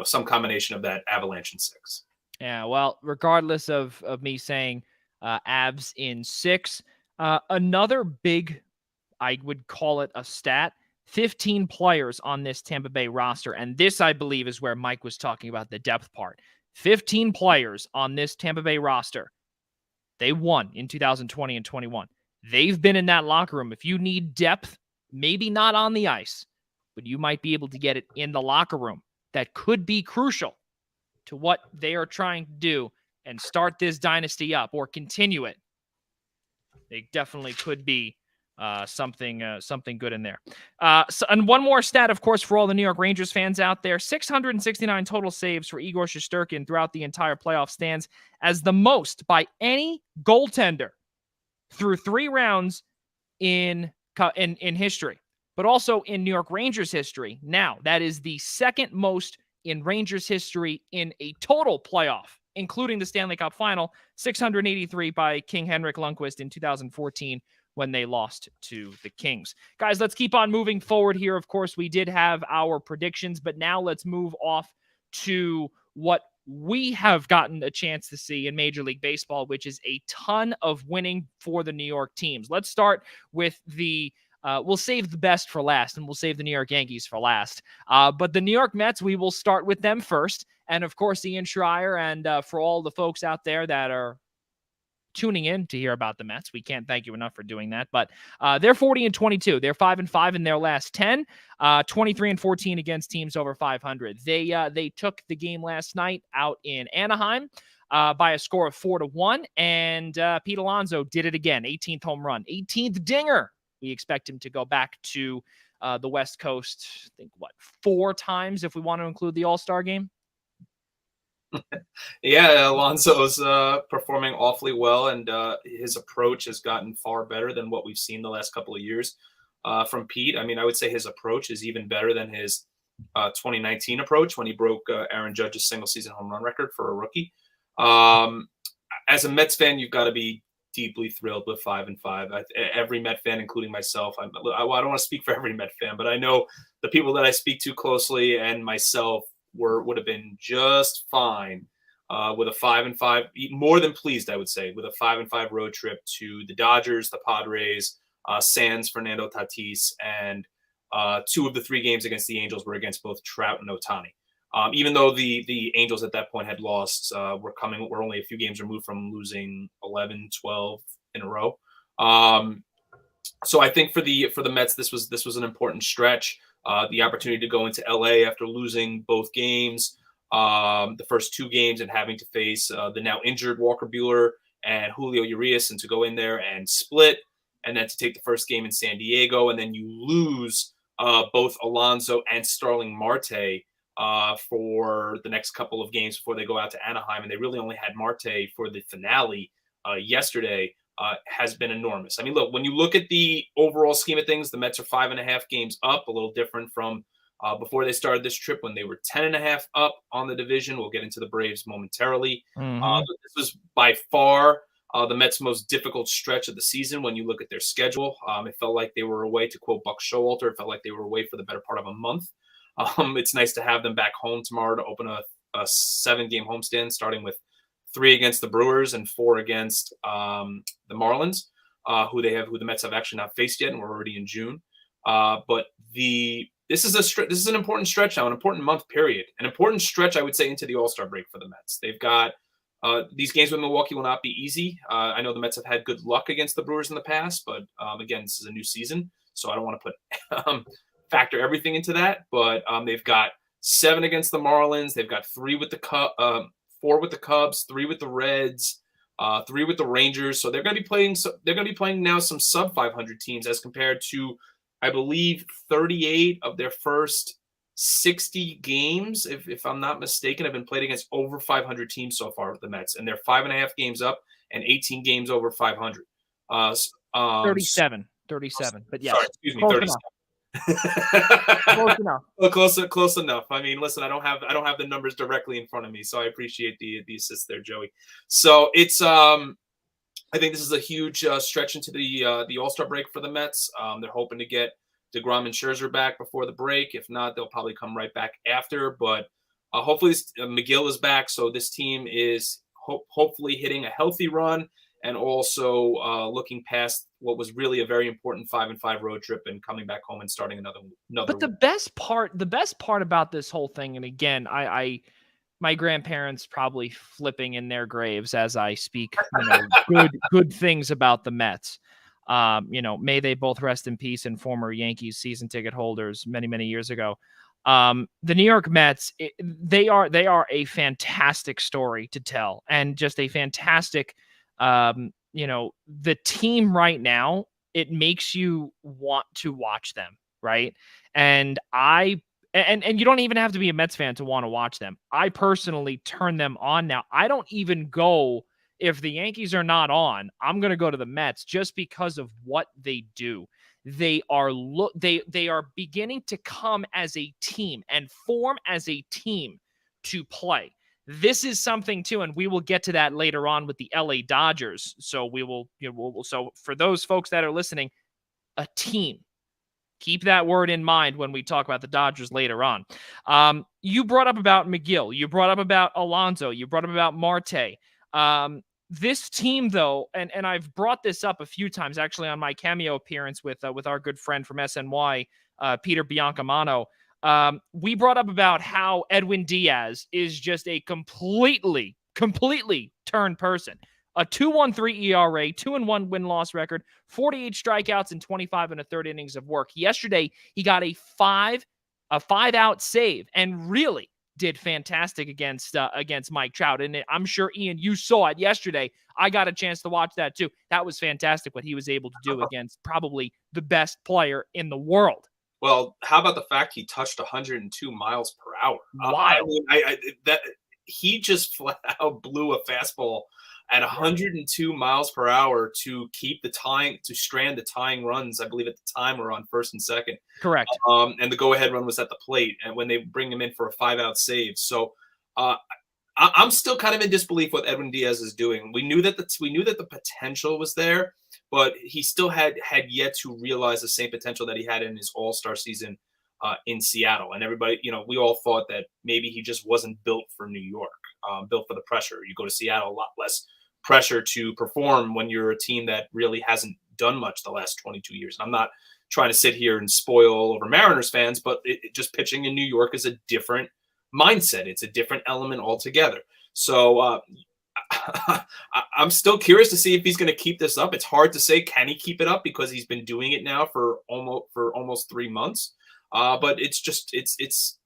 some combination of that, Avalanche in 6. Yeah, well, regardless of me saying Avs in 6, another big, I would call it a stat 15 players on this Tampa Bay roster. And this, I believe, is where Mike was talking about the depth part. 15 players on this Tampa Bay roster. They won in 2020 and 21. They've been in that locker room. If you need depth, maybe not on the ice, but you might be able to get it in the locker room. That could be crucial to what they are trying to do and start this dynasty up or continue it. They definitely could be something good in there. And one more stat, of course, for all the New York Rangers fans out there, 669 total saves for Igor Shesterkin throughout the entire playoff stands as the most by any goaltender through 3 rounds in history, but also in New York Rangers history. Now, that is the second most in Rangers history in a total playoff, including the Stanley Cup final, 683 by King Henrik Lundqvist in 2014 when they lost to the Kings. Guys, let's keep on moving forward here. Of course, we did have our predictions, but now let's move off to what we have gotten a chance to see in Major League Baseball, which is a ton of winning for the New York teams. Let's start with we'll save the best for last, and we'll save the New York Yankees for last. But the New York Mets, we will start with them first. And, of course, Ian Schraier, and for all the folks out there that are tuning in to hear about the Mets, we can't thank you enough for doing that. But they're 40-22. They're 5-5 in their last 10, 23-14 against teams over 500. They took the game last night out in Anaheim by a score of 4-1, and Pete Alonso did it again. 18th home run, 18th dinger. We expect him to go back to the West Coast, I think, 4 times if we want to include the All-Star game? Yeah, Alonso's performing awfully well, and his approach has gotten far better than what we've seen the last couple of years from Pete. I mean, I would say his approach is even better than his 2019 approach when he broke Aaron Judge's single-season home run record for a rookie. As a Mets fan, you've got to be deeply thrilled with 5-5. Every Met fan, including myself, I don't want to speak for every Met fan, but I know the people that I speak to closely and myself would have been just fine with a 5-5, more than pleased, I would say, with a 5-5 road trip to the Dodgers, the Padres, sans Fernando Tatis, and 2 of the 3 games against the Angels were against both Trout and Ohtani. Even though the Angels at that point had lost, we're only a few games removed from losing 11, 12 in a row. So I think for the Mets, this was an important stretch. The opportunity to go into LA after losing both games, the first 2 games, and having to face the now injured Walker Buehler and Julio Urias, and to go in there and split, and then to take the first game in San Diego, and then you lose both Alonso and Starling Marte for the next couple of games before they go out to Anaheim, and they really only had Marte for the finale yesterday. Has been enormous. I mean, look, when you look at the overall scheme of things, the Mets are 5.5 games up, a little different from before they started this trip when they were 10.5 up on the division. We'll get into the Braves momentarily. But this was by far the Mets' most difficult stretch of the season when you look at their schedule. It felt like they were away, to quote Buck Showalter, it felt like they were away for the better part of a month. It's nice to have them back home tomorrow to open a 7-game homestand, starting with 3 against the Brewers and 4 against the Marlins, who the Mets have actually not faced yet, and we're already in June. But this is an important stretch now, an important month period, an important stretch, I would say, into the All-Star break for the Mets. They've got these games with Milwaukee will not be easy. I know the Mets have had good luck against the Brewers in the past, but again, this is a new season, so I don't want to put factor everything into that. But they've got 7 against the Marlins. They've got 3 with the 4 with the Cubs, 3 with the Reds, 3 with the Rangers. So they're going to be playing. They're going to be playing now some sub 500 teams as compared to, I believe, 38 of their first 60 games, if I'm not mistaken, have been played against over 500 teams so far with the Mets, and they're 5.5 games up and 18 games over 500. 37, but yes. Sorry, excuse me, Close 37. enough. Close enough. Well, close enough. I mean, listen, I don't have the numbers directly in front of me, so I appreciate the assist there, Joey. So it's I think this is a huge stretch into the All-Star break for the Mets. They're hoping to get DeGrom and Scherzer back before the break. If not, they'll probably come right back after. But hopefully McGill is back, so this team is hopefully hitting a healthy run and also looking past what was really a very important 5-5 road trip and coming back home and starting another. But the best part about this whole thing, and again, my grandparents probably flipping in their graves as I speak, good things about the Mets. May they both rest in peace, and former Yankees season ticket holders many years ago. The New York Mets, they are a fantastic story to tell, and just a fantastic, the team right now, it makes you want to watch them, right? And you don't even have to be a Mets fan to want to watch them. I personally turn them on now. I don't even go if the Yankees are not on. I'm going to go to the Mets just because of what they do. They are beginning to come as a team and form as a team to play. This is something too, and we will get to that later on with the LA Dodgers. So we will, so for those folks that are listening, a team. Keep that word in mind when we talk about the Dodgers later on. You brought up about McGill. You brought up about Alonso. You brought up about Marte. This team, though, and I've brought this up a few times, actually, on my cameo appearance with our good friend from SNY, Peter Biancamano. We brought up about how Edwin Diaz is just a completely turned person. A 2.13 ERA, 2-1 win-loss record, 48 strikeouts, and 25 1/3 innings of work. Yesterday, he got a five-out save and really did fantastic against Mike Trout. And I'm sure, Ian, you saw it yesterday. I got a chance to watch that too. That was fantastic what he was able to do against probably the best player in the world. Well, how about the fact he touched 102 miles per hour? Wild. He just flat out blew a fastball at 102 miles per hour to keep to strand the tying runs. I believe at the time were on first and second. Correct. And the go-ahead run was at the plate, and when they bring him in for a 5-out save. So I'm still kind of in disbelief what Edwin Diaz is doing. We knew that the potential was there, but he still had yet to realize the same potential that he had in his All-Star season in Seattle. And everybody, we all thought that maybe he just wasn't built for New York, built for the pressure. You go to Seattle, a lot less pressure to perform when you're a team that really hasn't done much the last 22 years. And I'm not trying to sit here and spoil over Mariners fans, but just pitching in New York is a different mindset. It's a different element altogether. So I'm still curious to see if he's going to keep this up. It's hard to say, can he keep it up, because he's been doing it now for almost 3 months. But it's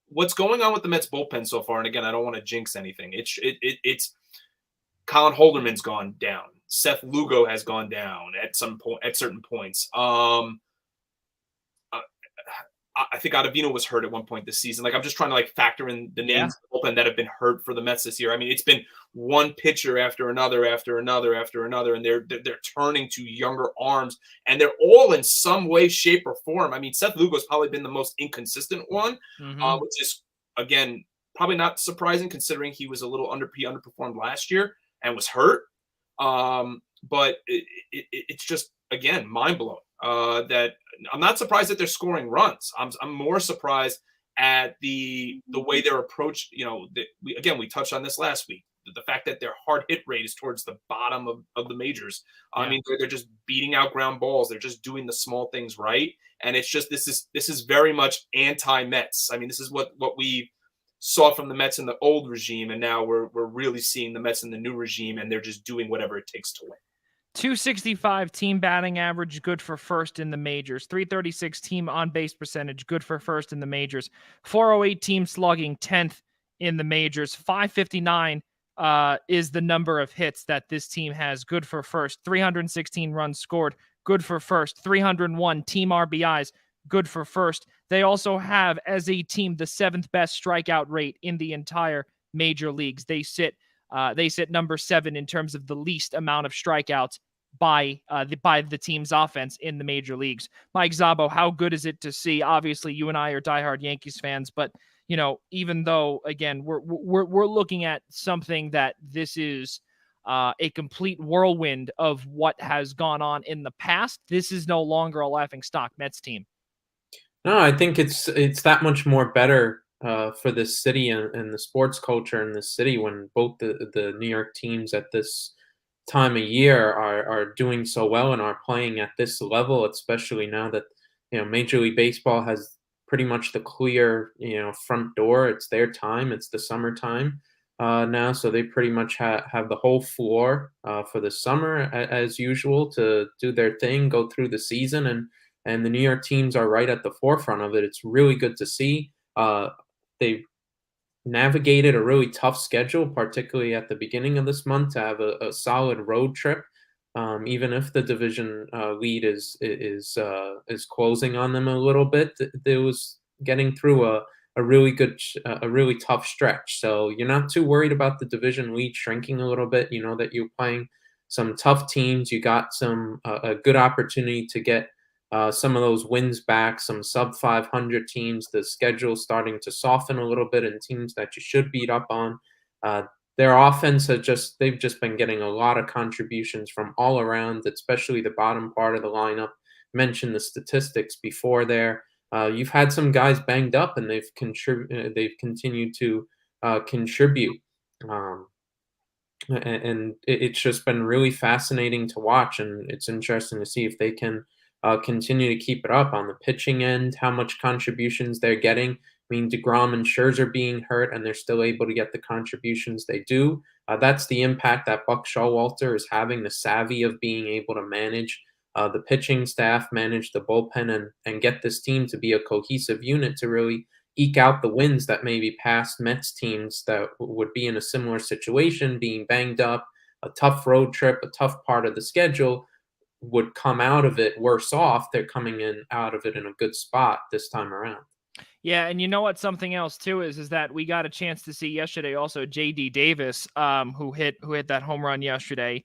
what's going on with the Mets bullpen so far. And again, I don't want to jinx anything. It's Colin Holderman's gone down. Seth Lugo has gone down at certain points. I think Ottavino was hurt at one point this season. I'm just trying to factor in the names of the bullpen that have been hurt for the Mets this year. I mean, it's been one pitcher after another, and they're turning to younger arms, and they're all in some way, shape, or form. I mean, Seth Lugo's probably been the most inconsistent one, which is, again, probably not surprising considering he was a little underperformed last year and was hurt. But it's just, again, mind-blowing. That I'm not surprised that they're scoring runs. I'm more surprised at the way they're approached. We touched on this last week. The fact that their hard hit rate is towards the bottom of the majors. I mean, they're just beating out ground balls. They're just doing the small things right. And it's just this is very much anti-Mets. I mean, this is what we saw from the Mets in the old regime, and now we're really seeing the Mets in the new regime, and they're just doing whatever it takes to win. 265 team batting average, good for first in the majors. 336 team on-base percentage, good for first in the majors. 408 team slugging, 10th in the majors. 559 is the number of hits that this team has, good for first. 316 runs scored, good for first. 301 team RBIs, good for first. They also have, as a team, the 7th best strikeout rate in the entire major leagues. They sit number 7 in terms of the least amount of strikeouts by the team's offense in the major leagues. Mike Szabo, how good is it to see? Obviously, you and I are diehard Yankees fans, but even though, again, we're looking at something that this is a complete whirlwind of what has gone on in the past, this is no longer a laughingstock Mets team. No, I think it's that much more better for this city and the sports culture in this city when both the New York teams at this time of year are doing so well and are playing at this level, especially now that, Major League Baseball has pretty much the clear, front door. It's their time. It's the summertime now, so they pretty much have the whole floor for the summer as usual to do their thing, go through the season, and the New York teams are right at the forefront of it. It's really good to see. They navigated a really tough schedule, particularly at the beginning of this month, to have a solid road trip. Even if the division lead is closing on them a little bit, it was getting through a really tough stretch. So you're not too worried about the division lead shrinking a little bit. You know that you're playing some tough teams. You got a good opportunity to get some of those wins back, some sub 500 teams. The schedule's starting to soften a little bit, and teams that you should beat up on. Their offense they've just been getting a lot of contributions from all around, especially the bottom part of the lineup. Mentioned the statistics before there. You've had some guys banged up, and they've continued to contribute. And it's just been really fascinating to watch, and it's interesting to see if they can continue to keep it up on the pitching end, how much contributions they're getting. I mean, DeGrom and Scherzer being hurt, and they're still able to get the contributions they do. That's the impact that Buck Showalter is having, the savvy of being able to manage the pitching staff, manage the bullpen, and get this team to be a cohesive unit to really eke out the wins that maybe past Mets teams that would be in a similar situation, being banged up, a tough road trip, a tough part of the schedule, would come out of it worse off. They're coming out of it in a good spot this time around. Yeah, and you know what? Something else too is that we got a chance to see yesterday also J.D. Davis, who hit that home run yesterday.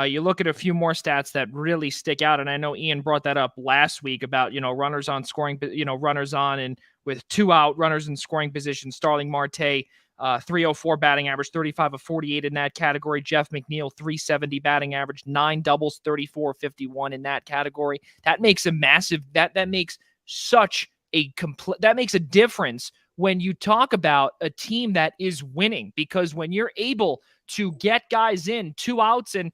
You look at a few more stats that really stick out, and I know Ian brought that up last week about runners on scoring, runners on and with 2 out, runners in scoring position. Starling Marte, 304 batting average, 35 of 48 in that category. Jeff McNeil, 370 batting average, 9 doubles, 34-51 in that category. That makes a massive that makes such that makes a difference when you talk about a team that is winning, because when you're able to get guys in 2 outs and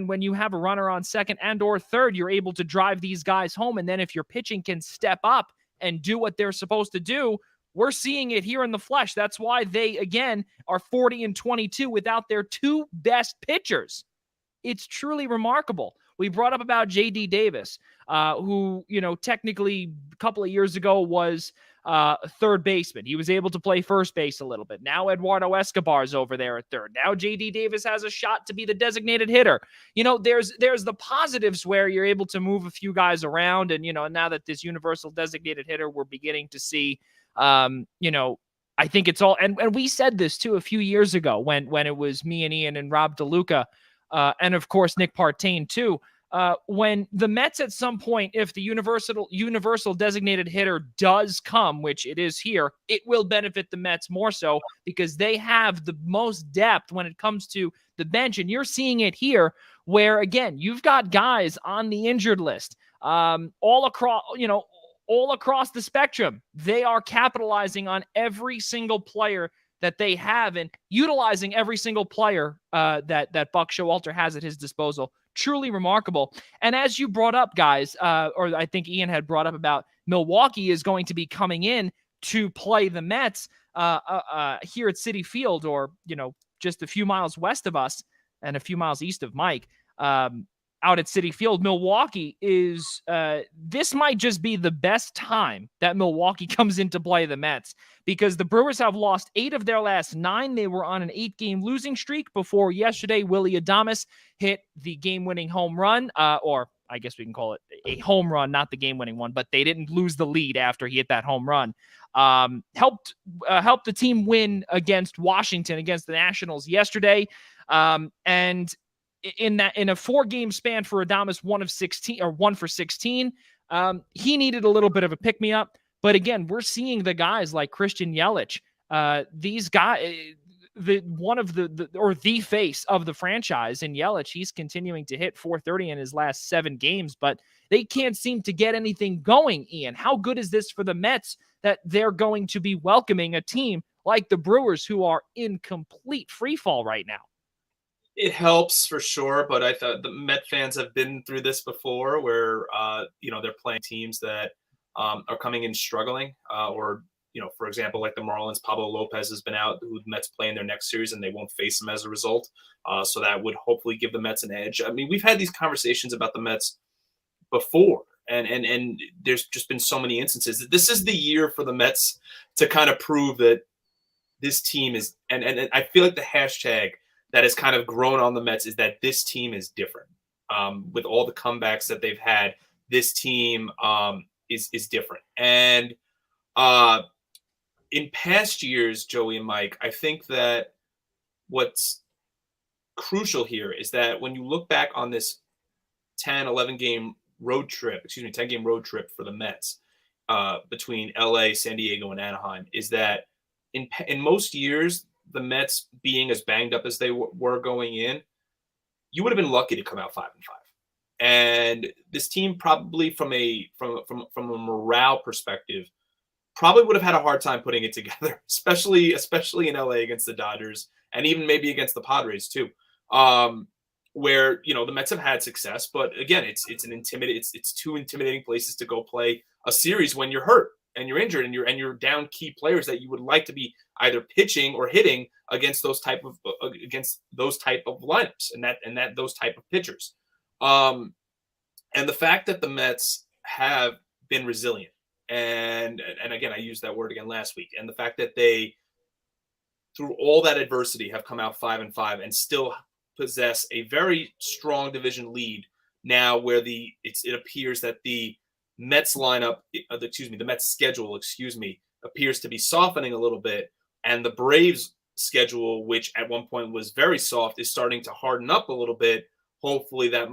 when you have a runner on second and or third, you're able to drive these guys home. And then if your pitching can step up and do what they're supposed to do, we're seeing it here in the flesh. That's why they, again, are 40-22 without their 2 best pitchers. It's truly remarkable. We brought up about J.D. Davis, who, technically a couple of years ago was a third baseman. He was able to play first base a little bit. Now Eduardo Escobar's over there at third. Now J.D. Davis has a shot to be the designated hitter. There's the positives where you're able to move a few guys around. And, now that this universal designated hitter, we're beginning to see, I think it's all, and we said this too a few years ago when it was me and Ian and Rob DeLuca, and of course Nick Partain too. When the Mets at some point, if the universal designated hitter does come, which it is here, it will benefit the Mets more so because they have the most depth when it comes to the bench. And you're seeing it here where, again, you've got guys on the injured list all across the spectrum. They are capitalizing on every single player that they have and utilizing every single player that Buck Showalter has at his disposal. Truly remarkable. And as you brought up, guys, or I think Ian had brought up about Milwaukee is going to be coming in to play the Mets here at Citi Field, or, just a few miles west of us and a few miles east of Mike. Out at Citi Field, Milwaukee is, this might just be the best time that Milwaukee comes in to play the Mets, because the Brewers have lost 8 of their last 9. They were on an 8-game losing streak before yesterday. Willy Adames hit the game-winning home run, or I guess we can call it a home run, not the game-winning one, but they didn't lose the lead after he hit that home run. Helped the team win against Washington, against the Nationals yesterday, and in a 4-game span for Adames, 1 for 16. He needed a little bit of a pick-me-up. But again, we're seeing the guys like Christian Yelich, these guys, the face of the franchise in Yelich. He's continuing to hit .430 in his last 7 games, but they can't seem to get anything going, Ian. How good is this for the Mets that they're going to be welcoming a team like the Brewers, who are in complete freefall right now? It helps for sure, but I thought the Met fans have been through this before, where they're playing teams that are coming in struggling, or for example, like the Marlins, Pablo Lopez has been out, who the Mets play in their next series, and they won't face him as a result. So that would hopefully give the Mets an edge. I mean, we've had these conversations about the Mets before, and there's just been so many instances. This is the year for the Mets to kind of prove that this team is, and I feel like the hashtag that has kind of grown on the Mets is that this team is different. With all the comebacks that they've had, this team is different. And in past years, Joey and Mike, I think that what's crucial here is that when you look back on this 10 game road trip for the Mets between LA, San Diego, and Anaheim, is that in most years, the Mets being as banged up as they were going in, you would have been lucky to come out 5-5. And this team probably from a morale perspective probably would have had a hard time putting it together, especially in LA against the Dodgers and even maybe against the Padres too. Where the Mets have had success, but again, it's two intimidating places to go play a series when you're hurt and you're injured and you're down key players that you would like to be either pitching or hitting against those type of lineups and those type of pitchers. And the fact that the Mets have been resilient, and again, I used that word again last week, and the fact that they, through all that adversity, have come out 5-5 and still possess a very strong division lead now, where it appears that the Mets the Mets schedule, appears to be softening a little bit, and the Braves schedule, which at one point was very soft, is starting to harden up a little bit. Hopefully this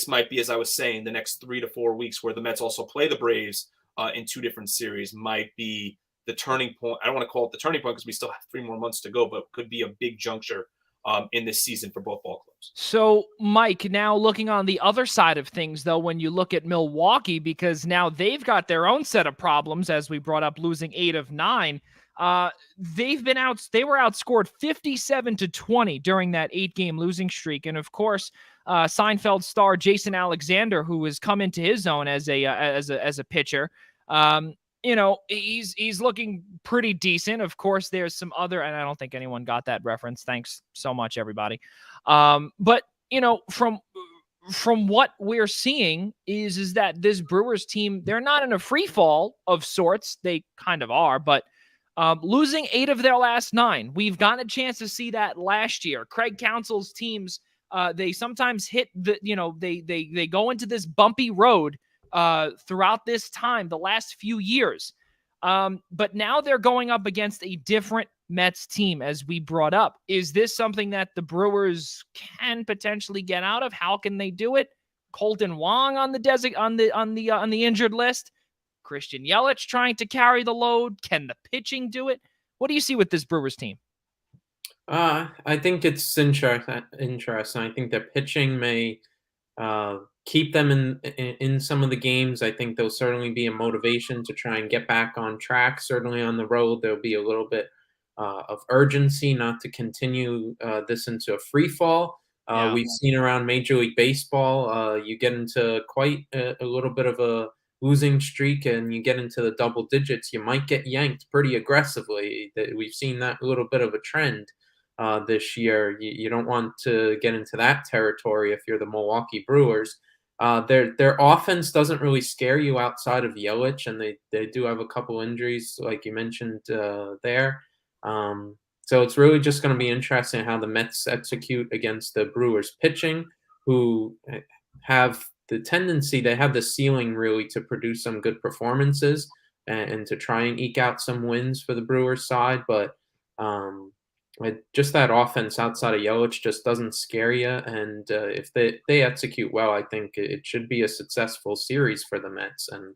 might be, as I was saying, the next 3 to 4 weeks where the Mets also play the Braves in 2 different series might be the turning point. I don't want to call it the turning point because we still have 3 more months to go, but could be a big juncture in this season for both ball clubs. So, Mike, now looking on the other side of things, though, when you look at Milwaukee, because now they've got their own set of problems, as we brought up, losing 8 of 9. They were outscored 57-20 during that 8-game losing streak. And of course, Seinfeld star Jason Alexander, who has come into his own as a pitcher, he's looking pretty decent. Of course, there's some other, and I don't think anyone got that reference. Thanks so much, everybody. But from what we're seeing is that this Brewers team, they're not in a free fall of sorts. They kind of are, but losing 8 of their last 9. We've gotten a chance to see that last year. Craig Counsell's teams, they sometimes hit they go into this bumpy road throughout this time, the last few years. But now they're going up against a different Mets team, as we brought up. Is this something that the Brewers can potentially get out of? How can they do it? Colton Wong on the injured list. Christian Yelich trying to carry the load. Can the pitching do it? What do you see with this Brewers team? I think it's interesting. I think their pitching may keep them in some of the games. I think there'll certainly be a motivation to try and get back on track. Certainly on the road, there'll be a little bit of urgency not to continue this into a free fall. We've seen around Major League Baseball, you get into quite a little bit of a losing streak and you get into the double digits, you might get yanked pretty aggressively. We've seen that little bit of a trend this year. You don't want to get into that territory if you're the Milwaukee Brewers. Their offense doesn't really scare you outside of Yelich, and they do have a couple injuries, like you mentioned there. So it's really just going to be interesting how the Mets execute against the Brewers pitching, who have the tendency, they have the ceiling really to produce some good performances and to try and eke out some wins for the Brewers side. But just that offense outside of Yelich just doesn't scare you. And if they execute well, I think it should be a successful series for the Mets. And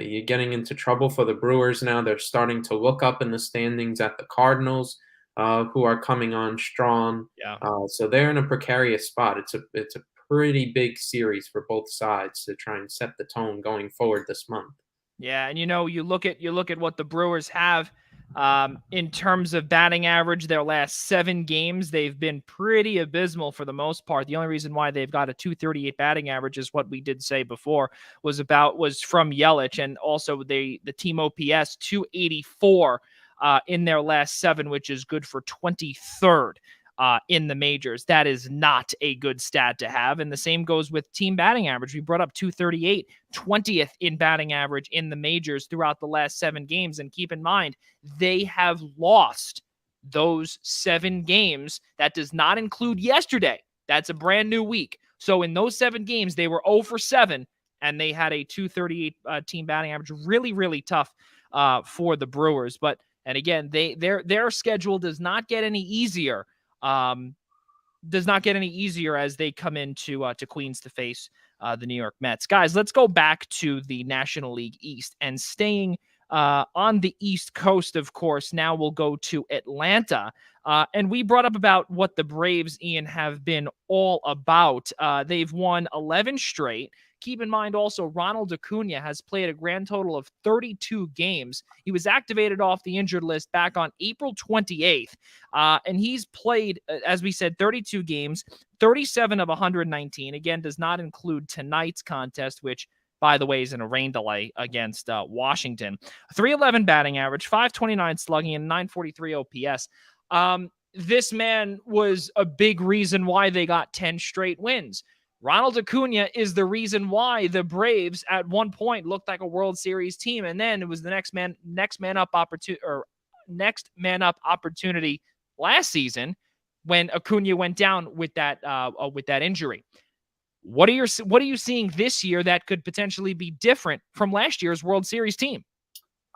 you're getting into trouble for the Brewers now. They're starting to look up in the standings at the Cardinals, who are coming on strong. Yeah. So they're in a precarious spot. It's a pretty big series for both sides to try and set the tone going forward this month. Yeah, and you look at what the Brewers have. In terms of batting average, their last 7 games, they've been pretty abysmal for the most part. The only reason why they've got a 238 batting average is what we did say before was from Yelich, and also the team OPS 284 in their last 7, which is good for 23rd. In the majors. That is not a good stat to have. And the same goes with team batting average. We brought up 238, 20th in batting average in the majors throughout the last 7 games. And keep in mind, they have lost those 7 games. That does not include yesterday. That's a brand new week. So in those 7 games, they were 0 for 7, and they had a 238 team batting average. Really, really tough for the Brewers. And again, their schedule does not get any easier. Does not get any easier as they come into to Queens to face the New York Mets. Guys, let's go back to the National League East and staying on the East Coast, of course. Now we'll go to Atlanta. And we brought up about what the Braves, Ian, have been all about. They've won 11 straight. Keep in mind also, Ronald Acuna has played a grand total of 32 games. He was activated off the injured list back on April 28th. And he's played, as we said, 32 games, 37 of 119. Again, does not include tonight's contest, which, by the way, is in a rain delay against Washington. 311 batting average, 529 slugging, and 943 OPS. This man was a big reason why they got 10 straight wins. Ronald Acuna is the reason why the Braves at one point looked like a World Series team, and then it was the next man up opportunity last season when Acuna went down with that injury. What are you seeing this year that could potentially be different from last year's World Series team?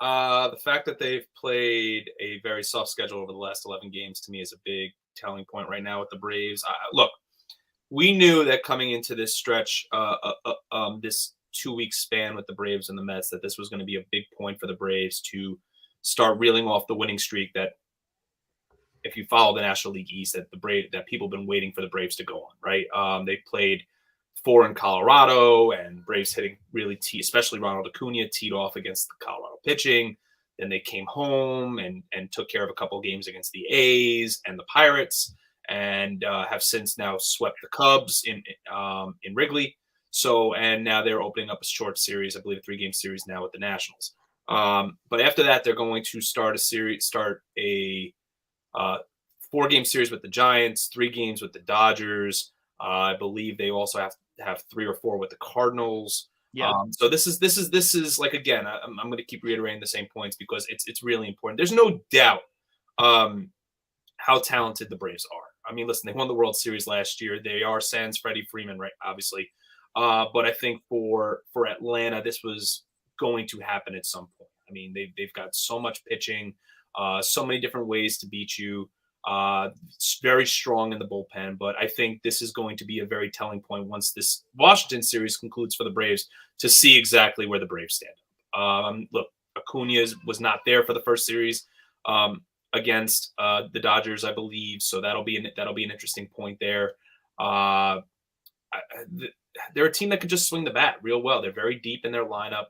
The fact that they've played a very soft schedule over the last 11 games to me is a big telling point right now with the Braves. Look. We knew that coming into this stretch, this 2-week span with the Braves and the Mets, that this was going to be a big point for the Braves to start reeling off the winning streak that, if you follow the National League East, that people have been waiting for the Braves to go on, right? They played 4 in Colorado, and Braves hitting really especially Ronald Acuna teed off against the Colorado pitching. Then they came home and took care of a couple of games against the A's and the Pirates, and have since now swept the Cubs in Wrigley. So, and now they're opening up a short series, I believe a 3-game series now with the Nationals. But after that, they're going to start a 4-game series with the Giants, 3 games with the Dodgers. I believe they also have 3 or 4 with the Cardinals. Yeah. So this is like, again, I'm going to keep reiterating the same points because it's really important. There's no doubt how talented the Braves are. I mean, listen, they won the World Series last year. They are sans Freddie Freeman, right? Obviously. But I think for Atlanta, this was going to happen at some point. I mean, they've got so much pitching, so many different ways to beat you. It's very strong in the bullpen, but I think this is going to be a very telling point once this Washington series concludes for the Braves to see exactly where the Braves stand. Look, Acuna was not there for the first series against the Dodgers, I believe, so that'll be an interesting point there. They're a team that could just swing the bat real well. They're very deep in their lineup.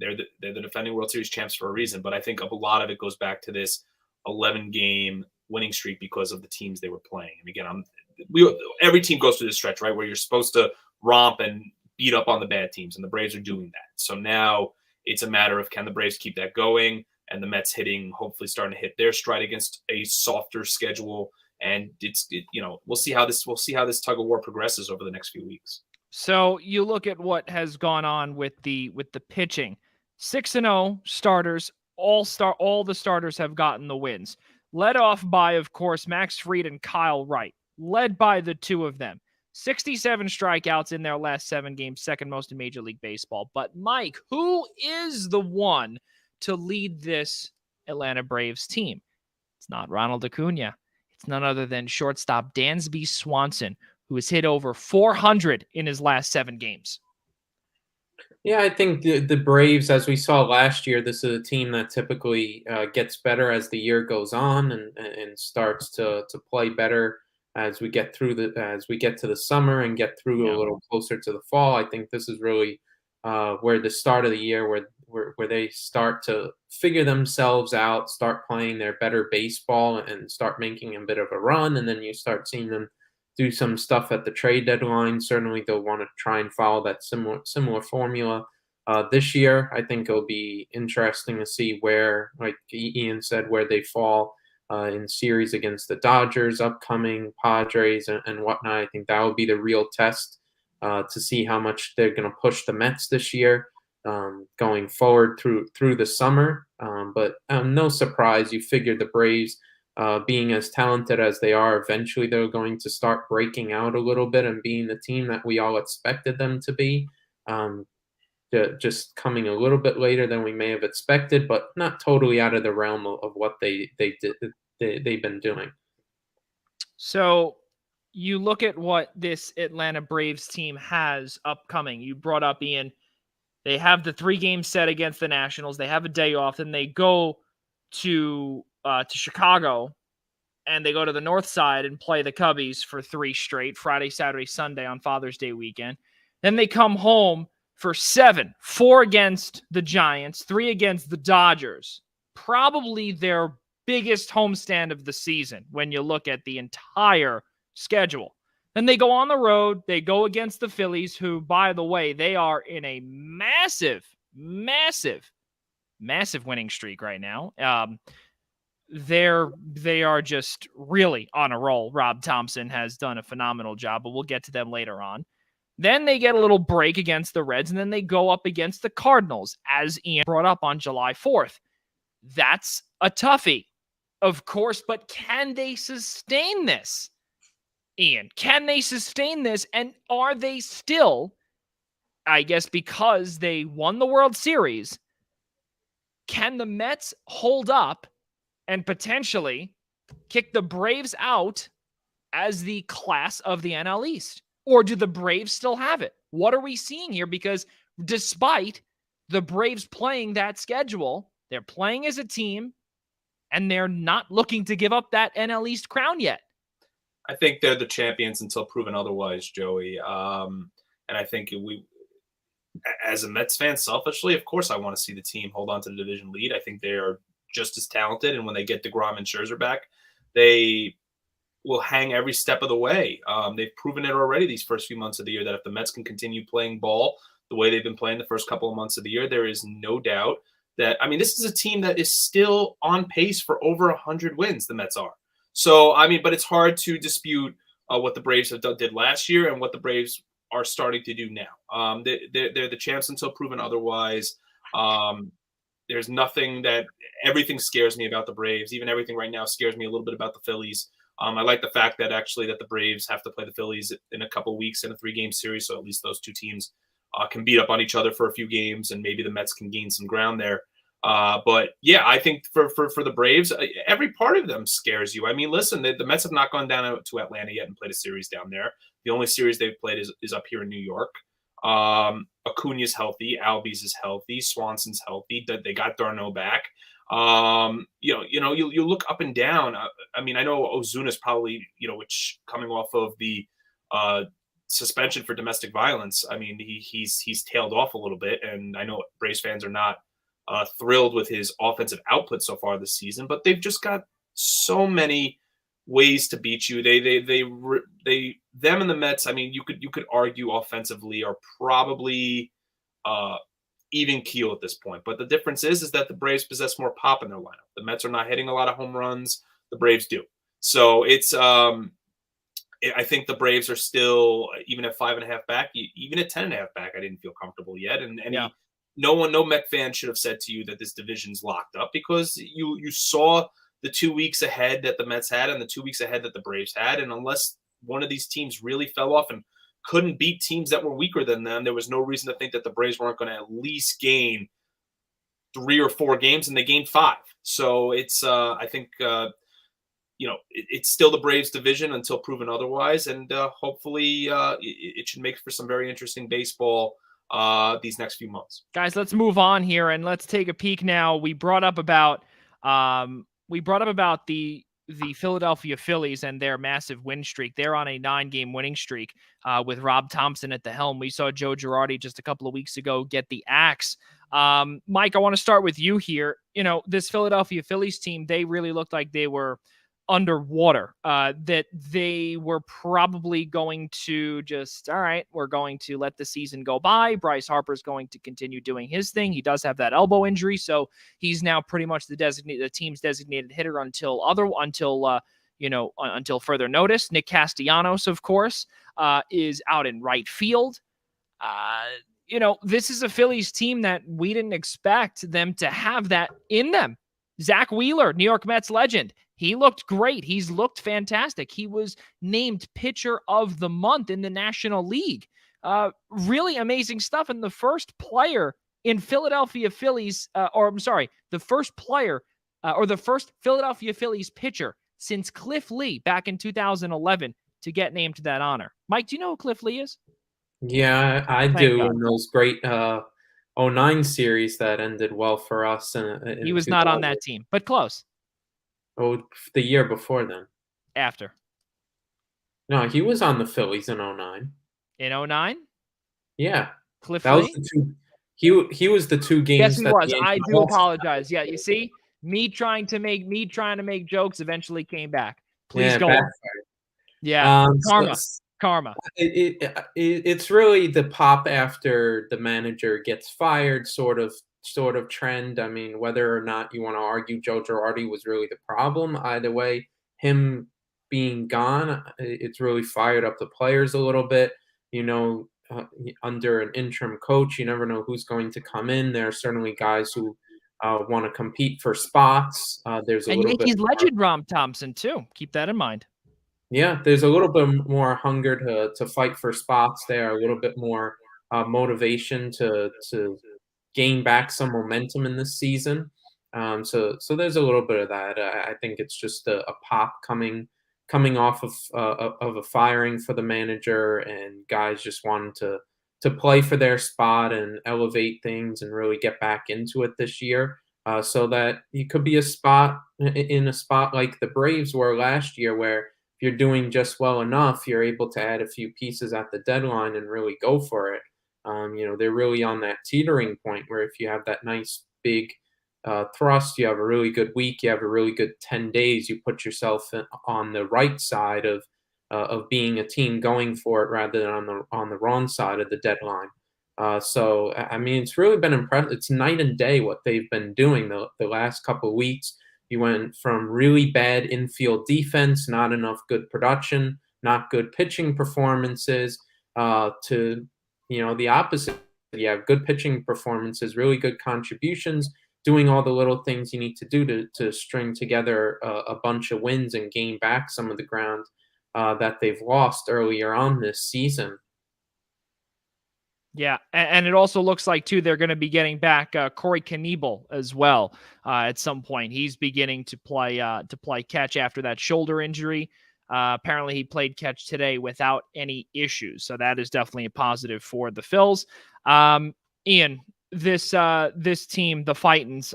They're the defending World Series champs for a reason, but I think a lot of it goes back to this 11-game winning streak because of the teams they were playing. And again, every team goes through this stretch, right, where you're supposed to romp and beat up on the bad teams, and the Braves are doing that. So now it's a matter of, can the Braves keep that going, and the Mets hopefully starting to hit their stride against a softer schedule. And we'll see how this tug of war progresses over the next few weeks. So you look at what has gone on with the pitching. 6-0 starters, all the starters have gotten the wins. Led off by, of course, Max Fried and Kyle Wright. Led by the two of them. 67 strikeouts in their last 7 games, second most in Major League Baseball. But Mike, who is the one to lead this Atlanta Braves team? It's not Ronald Acuna. It's none other than shortstop Dansby Swanson, who has hit over 400 in his last 7 games. Yeah, I think the Braves, as we saw last year, this is a team that typically gets better as the year goes on and starts to play better as we get to the summer and get through a little closer to the fall. I think this is really where the start of the year, where they start to figure themselves out, start playing their better baseball, and start making a bit of a run, and then you start seeing them do some stuff at the trade deadline. Certainly, they'll want to try and follow that similar formula. This year, I think it'll be interesting to see where, like Ian said, where they fall in series against the Dodgers, upcoming Padres, and whatnot. I think that will be the real test to see how much they're going to push the Mets this year, going forward through the summer. But no surprise, you figure the Braves, being as talented as they are, eventually they're going to start breaking out a little bit and being the team that we all expected them to be. Just coming a little bit later than we may have expected, but not totally out of the realm of what they've been doing. So you look at what this Atlanta Braves team has upcoming. You brought up, Ian, they have the 3-game set against the Nationals. They have a day off, then they go to Chicago, and they go to the North Side and play the Cubbies for 3 straight, Friday, Saturday, Sunday on Father's Day weekend. Then they come home for 7, 4 against the Giants, 3 against the Dodgers. Probably their biggest homestand of the season when you look at the entire schedule. Then they go on the road. They go against the Phillies, who, by the way, they are in a massive winning streak right now. They are just really on a roll. Rob Thompson has done a phenomenal job, but we'll get to them later on. Then they get a little break against the Reds, and then they go up against the Cardinals, as Ian brought up on July 4th. That's a toughie, of course, but can they sustain this? Ian, can they sustain this? And are they still, I guess because they won the World Series, can the Mets hold up and potentially kick the Braves out as the class of the NL East? Or do the Braves still have it? What are we seeing here? Because despite the Braves playing that schedule, they're playing as a team, and they're not looking to give up that NL East crown yet. I think they're the champions until proven otherwise, Joey. And I think we, as a Mets fan, selfishly, of course, I want to see the team hold on to the division lead. I think they are just as talented, and when they get DeGrom and Scherzer back, they will hang every step of the way. They've proven it already these first few months of the year that if the Mets can continue playing ball the way they've been playing the first couple of months of the year, there is no doubt that, I mean, this is a team that is still on pace for over 100 wins, the Mets are. So, I mean, but it's hard to dispute what the Braves did last year and what the Braves are starting to do now. They're the champs until proven otherwise. There's nothing that – everything scares me about the Braves. Even everything right now scares me a little bit about the Phillies. I like the fact that actually that the Braves have to play the Phillies in a couple of weeks in a 3-game series, so at least those two teams can beat up on each other for a few games, and maybe the Mets can gain some ground there. But yeah, I think for the Braves, every part of them scares you. I mean, listen, the Mets have not gone down to Atlanta yet and played a series down there. The only series they've played is up here in New York. Acuna's healthy, Albies is healthy, Swanson's healthy. They got Darno back. You look up and down. I mean, I know Ozuna's probably, which coming off of the suspension for domestic violence. I mean, he's tailed off a little bit, and I know Braves fans are not thrilled with his offensive output so far this season, but they've just got so many ways to beat you. Them and the Mets, I mean, you could argue offensively are probably even keel at this point. But the difference is that the Braves possess more pop in their lineup. The Mets are not hitting a lot of home runs. The Braves do. So it's I think the Braves are still, even at 5.5 back, even at 10.5 back, I didn't feel comfortable yet. And yeah. No Met fan should have said to you that this division's locked up, because you saw the 2 weeks ahead that the Mets had and the 2 weeks ahead that the Braves had. And unless one of these teams really fell off and couldn't beat teams that were weaker than them, there was no reason to think that the Braves weren't going to at least gain 3 or 4 games, and they gained 5. So it's, I think, it's still the Braves division until proven otherwise. And hopefully it should make for some very interesting baseball these next few months. Guys, let's move on here and let's take a peek now. We brought up about the Philadelphia Phillies and their massive win streak. They're on a 9-game winning streak with Rob Thompson at the helm. We saw Joe Girardi just a couple of weeks ago get the axe Mike, I want to start with you here. This Philadelphia Phillies team, they really looked like they were underwater, that they were probably going to just, all right, we're going to let the season go by. Bryce Harper's going to continue doing his thing. He does have that elbow injury, so he's now pretty much the team's designated hitter until further notice. Nick Castellanos, of course, is out in right field. This is a Phillies team that we didn't expect them to have that in them. Zach Wheeler, New York Mets legend, he looked great. He's looked fantastic. He was named pitcher of the month in the National League. Really amazing stuff. And the first player in Philadelphia Phillies, the first Philadelphia Phillies pitcher since Cliff Lee back in 2011 to get named to that honor. Mike, do you know who Cliff Lee is? Yeah, I do. In those great '09 series that ended well for us. He was not on that team, but close. Oh, the year before then. After. No, he was on the Phillies in '09. In '09? Yeah. Cliff that Lee? Was the two. He was the 2 games. Yes, he was. I do apologize. Yeah, you see, me trying to make jokes eventually came back. Please go on. Yeah, karma. It's really the pop after the manager gets fired sort of trend. I mean, whether or not you want to argue Joe Girardi was really the problem, either way, him being gone, it's really fired up the players a little bit. Under an interim coach, you never know who's going to come in. There are certainly guys who want to compete for spots. There's a little bit. And Yankees legend Rom Thompson too. Keep that in mind. Yeah, there's a little bit more hunger to fight for spots there, a little bit more motivation to gain back some momentum in this season. So there's a little bit of that. I think it's just a pop coming off of a firing for the manager, and guys just wanting to play for their spot and elevate things and really get back into it this year. So that you could be in a spot like the Braves were last year, where if you're doing just well enough, you're able to add a few pieces at the deadline and really go for it. They're really on that teetering point where if you have that nice big thrust, you have a really good week, you have a really good 10 days, you put yourself on the right side of being a team going for it rather than on the wrong side of the deadline. So, I mean, it's really been impressive. It's night and day what they've been doing the last couple of weeks. You went from really bad infield defense, not enough good production, not good pitching performances, to the opposite. You have good pitching performances, really good contributions, doing all the little things you need to do to string together a bunch of wins and gain back some of the ground that they've lost earlier on this season. Yeah, and it also looks like, too, they're going to be getting back Corey Knebel as well at some point. He's beginning to play catch after that shoulder injury. Apparently, he played catch today without any issues, so that is definitely a positive for the Phils. Ian, this team, the Fightins,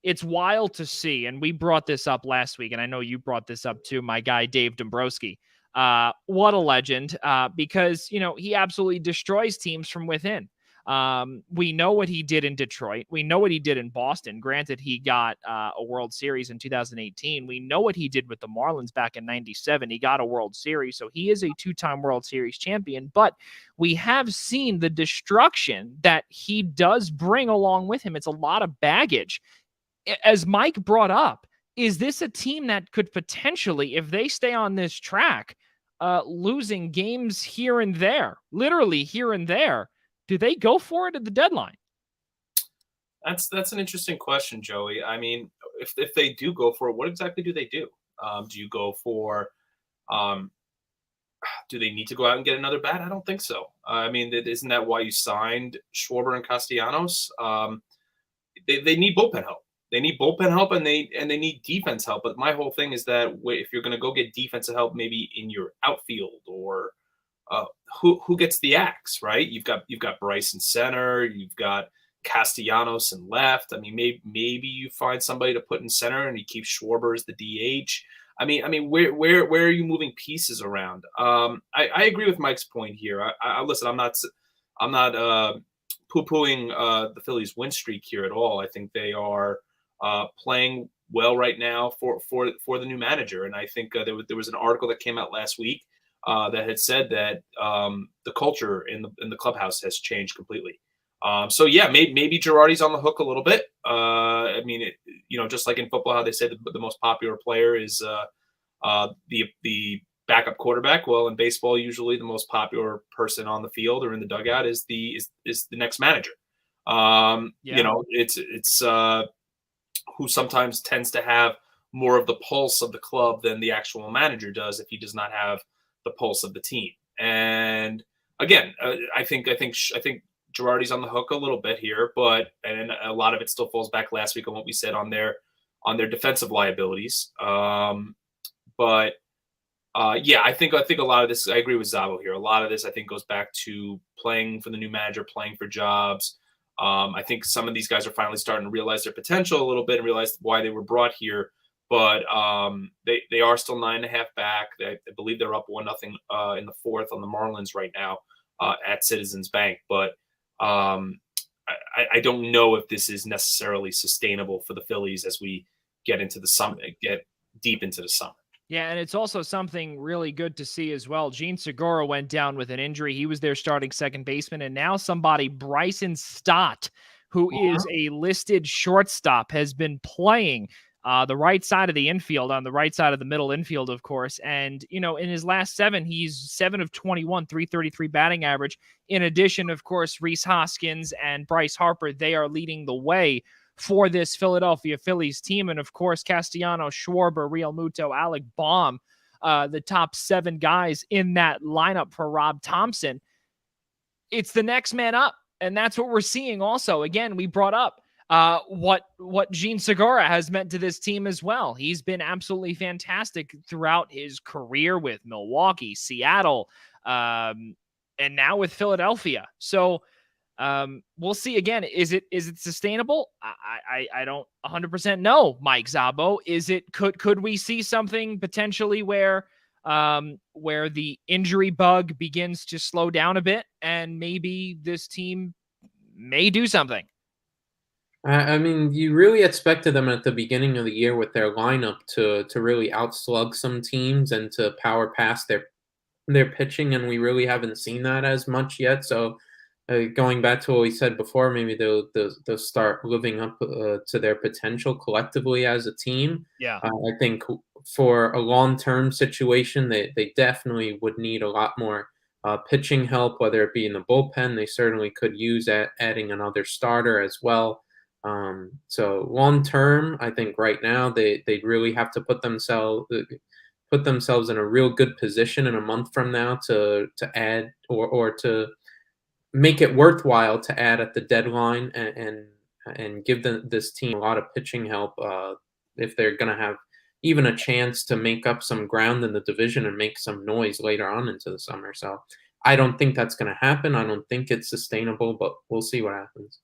it's wild to see, and we brought this up last week, and I know you brought this up too, my guy Dave Dombrowski. What a legend, because, he absolutely destroys teams from within. We know what he did in Detroit. We know what he did in Boston. Granted, he got a World Series in 2018. We know what he did with the Marlins back in 97. He got a World Series, so he is a 2-time World Series champion. But we have seen the destruction that he does bring along with him. It's a lot of baggage. As Mike brought up, is this a team that could potentially, if they stay on this track, losing games here and there, literally here and there, do they go for it at the deadline? That's an interesting question, Joey. I mean, if they do go for it, what exactly do they do? Do you go for do they need to go out and get another bat? I don't think so. I mean, isn't that why you signed Schwarber and Castellanos? They need bullpen help. They need bullpen help and they need defense help. But my whole thing is that if you're going to go get defensive help, maybe in your outfield, or who gets the axe, right? You've got Bryce in center, you've got Castellanos in left. I mean, maybe you find somebody to put in center and you keep Schwarber as the DH. I mean, where are you moving pieces around? I agree with Mike's point here. I listen. poo-pooing the Phillies' win streak here at all. I think they are playing well right now for the new manager, and I think there was an article that came out last week that had said that the culture in the clubhouse has changed completely. So yeah, maybe Girardi's on the hook a little bit. I mean, just like in football, how they say the most popular player is the backup quarterback. Well, in baseball, usually the most popular person on the field or in the dugout is the next manager. It's who sometimes tends to have more of the pulse of the club than the actual manager does if he does not have the pulse of the team. And again, I think Girardi's on the hook a little bit here, and a lot of it still falls back last week on what we said on their defensive liabilities. Yeah, I think a lot of this, I agree with Szabo here. A lot of this, I think, goes back to playing for the new manager, playing for jobs. I think some of these guys are finally starting to realize their potential a little bit and realize why they were brought here. But they are still 9.5 back. I believe they're up 1-0 in the fourth on the Marlins right now at Citizens Bank. But I don't know if this is necessarily sustainable for the Phillies as we get deep into the summer. Yeah, and it's also something really good to see as well. Gene Segura went down with an injury. He was their starting second baseman, and now somebody, Bryson Stott, who is a listed shortstop, has been playing the right side of the infield, on the right side of the middle infield, of course. And, in his last 7, he's 7 of 21, 333 batting average. In addition, of course, Rhys Hoskins and Bryce Harper, they are leading the way for this Philadelphia Phillies team. And of course, Castellanos, Schwarber, Real Muto, Alec Baum, the top 7 guys in that lineup for Rob Thompson. It's the next man up. And that's what we're seeing also. Again, we brought up what Gene Segura has meant to this team as well. He's been absolutely fantastic throughout his career with Milwaukee, Seattle, and now with Philadelphia. So we'll see. Again, is it sustainable? I don't 100% know, Mike Szabo. Could we see something potentially where the injury bug begins to slow down a bit and maybe this team may do something? I mean, you really expected them at the beginning of the year with their lineup to really outslug some teams and to power past their pitching, and we really haven't seen that as much yet. So going back to what we said before, maybe they'll start living up to their potential collectively as a team. Yeah, I think for a long-term situation, they definitely would need a lot more pitching help, whether it be in the bullpen. They certainly could use adding another starter as well. So long-term, I think right now they really have to put themselves in a real good position in a month from now to add or to make it worthwhile to add at the deadline and give this team a lot of pitching help if they're going to have even a chance to make up some ground in the division and make some noise later on into the summer. So I don't think that's going to happen. I don't think it's sustainable, but we'll see what happens.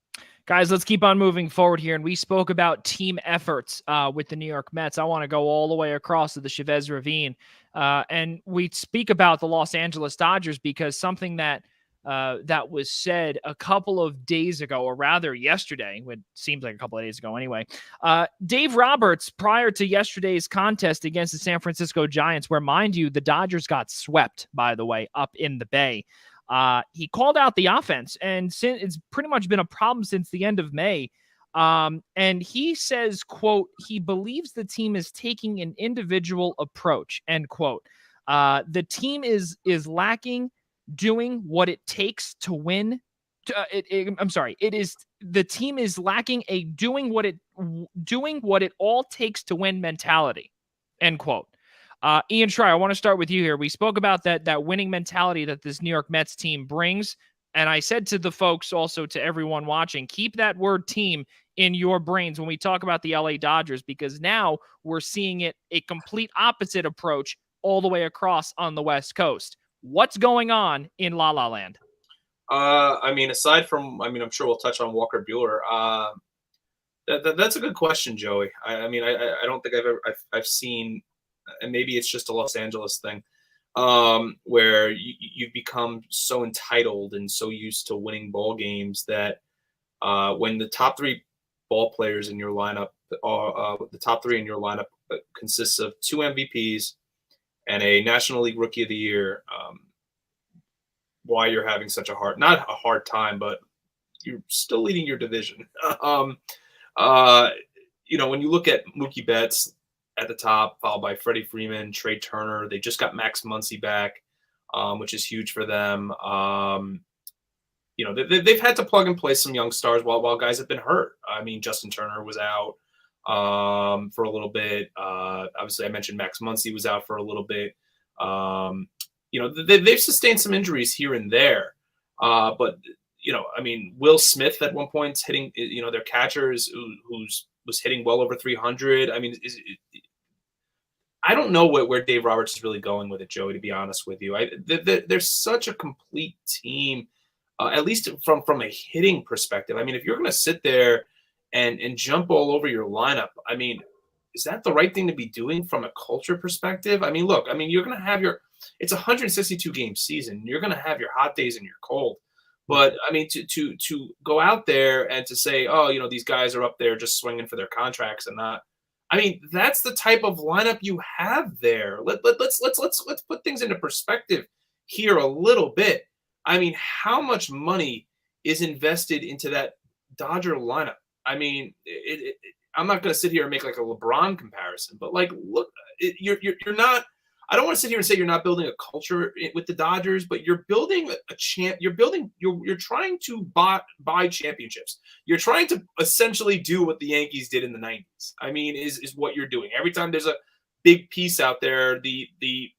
Guys, let's keep on moving forward here. And we spoke about team efforts with the New York Mets. I want to go all the way across to the Chavez Ravine. And we speak about the Los Angeles Dodgers because something that was said a couple of days ago, or rather yesterday, it seems like a couple of days ago anyway. Dave Roberts, prior to yesterday's contest against the San Francisco Giants, where, mind you, the Dodgers got swept, by the way, up in the Bay. He called out the offense, and it's pretty much been a problem since the end of May. And he says, quote, he believes the team is taking an individual approach, end quote. The team is lacking doing what it takes to win. The team is lacking a doing what it all takes to win mentality, end quote. Ian Schraier, I want to start with you here. We spoke about that winning mentality that this New York Mets team brings. And I said to the folks, also to everyone watching, keep that word team in your brains when we talk about the LA Dodgers, because now we're seeing it a complete opposite approach all the way across on the West Coast. What's going on in La La Land? Aside from, I'm sure we'll touch on Walker Buehler. That's a good question, Joey. I don't think I've seen, and maybe it's just a Los Angeles thing, where you've become so entitled and so used to winning ball games that when the top three ball players in your lineup are the top three in your lineup consists of 2 MVPs and a National League Rookie of the Year, why you're having such not a hard time, but you're still leading your division. When you look at Mookie Betts at the top, followed by Freddie Freeman, Trey Turner, they just got Max Muncy back, which is huge for them. They've had to plug and play some young stars while guys have been hurt. I mean, Justin Turner was out for a little bit. Obviously, I mentioned Max Muncy was out for a little bit. They've sustained some injuries here and there. But Will Smith at one point hitting, their catcher was hitting well over 300. I mean, I don't know where Dave Roberts is really going with it, Joey, to be honest with you. They're such a complete team, at least from a hitting perspective. I mean, if you're going to sit there and jump all over your lineup, I mean, is that the right thing to be doing from a culture perspective? I mean, look, you're going to have it's a 162 game season. You're going to have your hot days and your cold. But I mean, to go out there and to say, oh, these guys are up there just swinging for their contracts and not. I mean, that's the type of lineup you have there. Let's put things into perspective here a little bit. I mean, how much money is invested into that Dodger lineup? I mean, I'm not going to sit here and make like a LeBron comparison, but like, look, you're not. I don't want to sit here and say you're not building a culture with the Dodgers, but you're building a champ. You're trying to buy championships. You're trying to essentially do what the Yankees did in the 90s. I mean, is what you're doing. Every time there's a big piece out there, the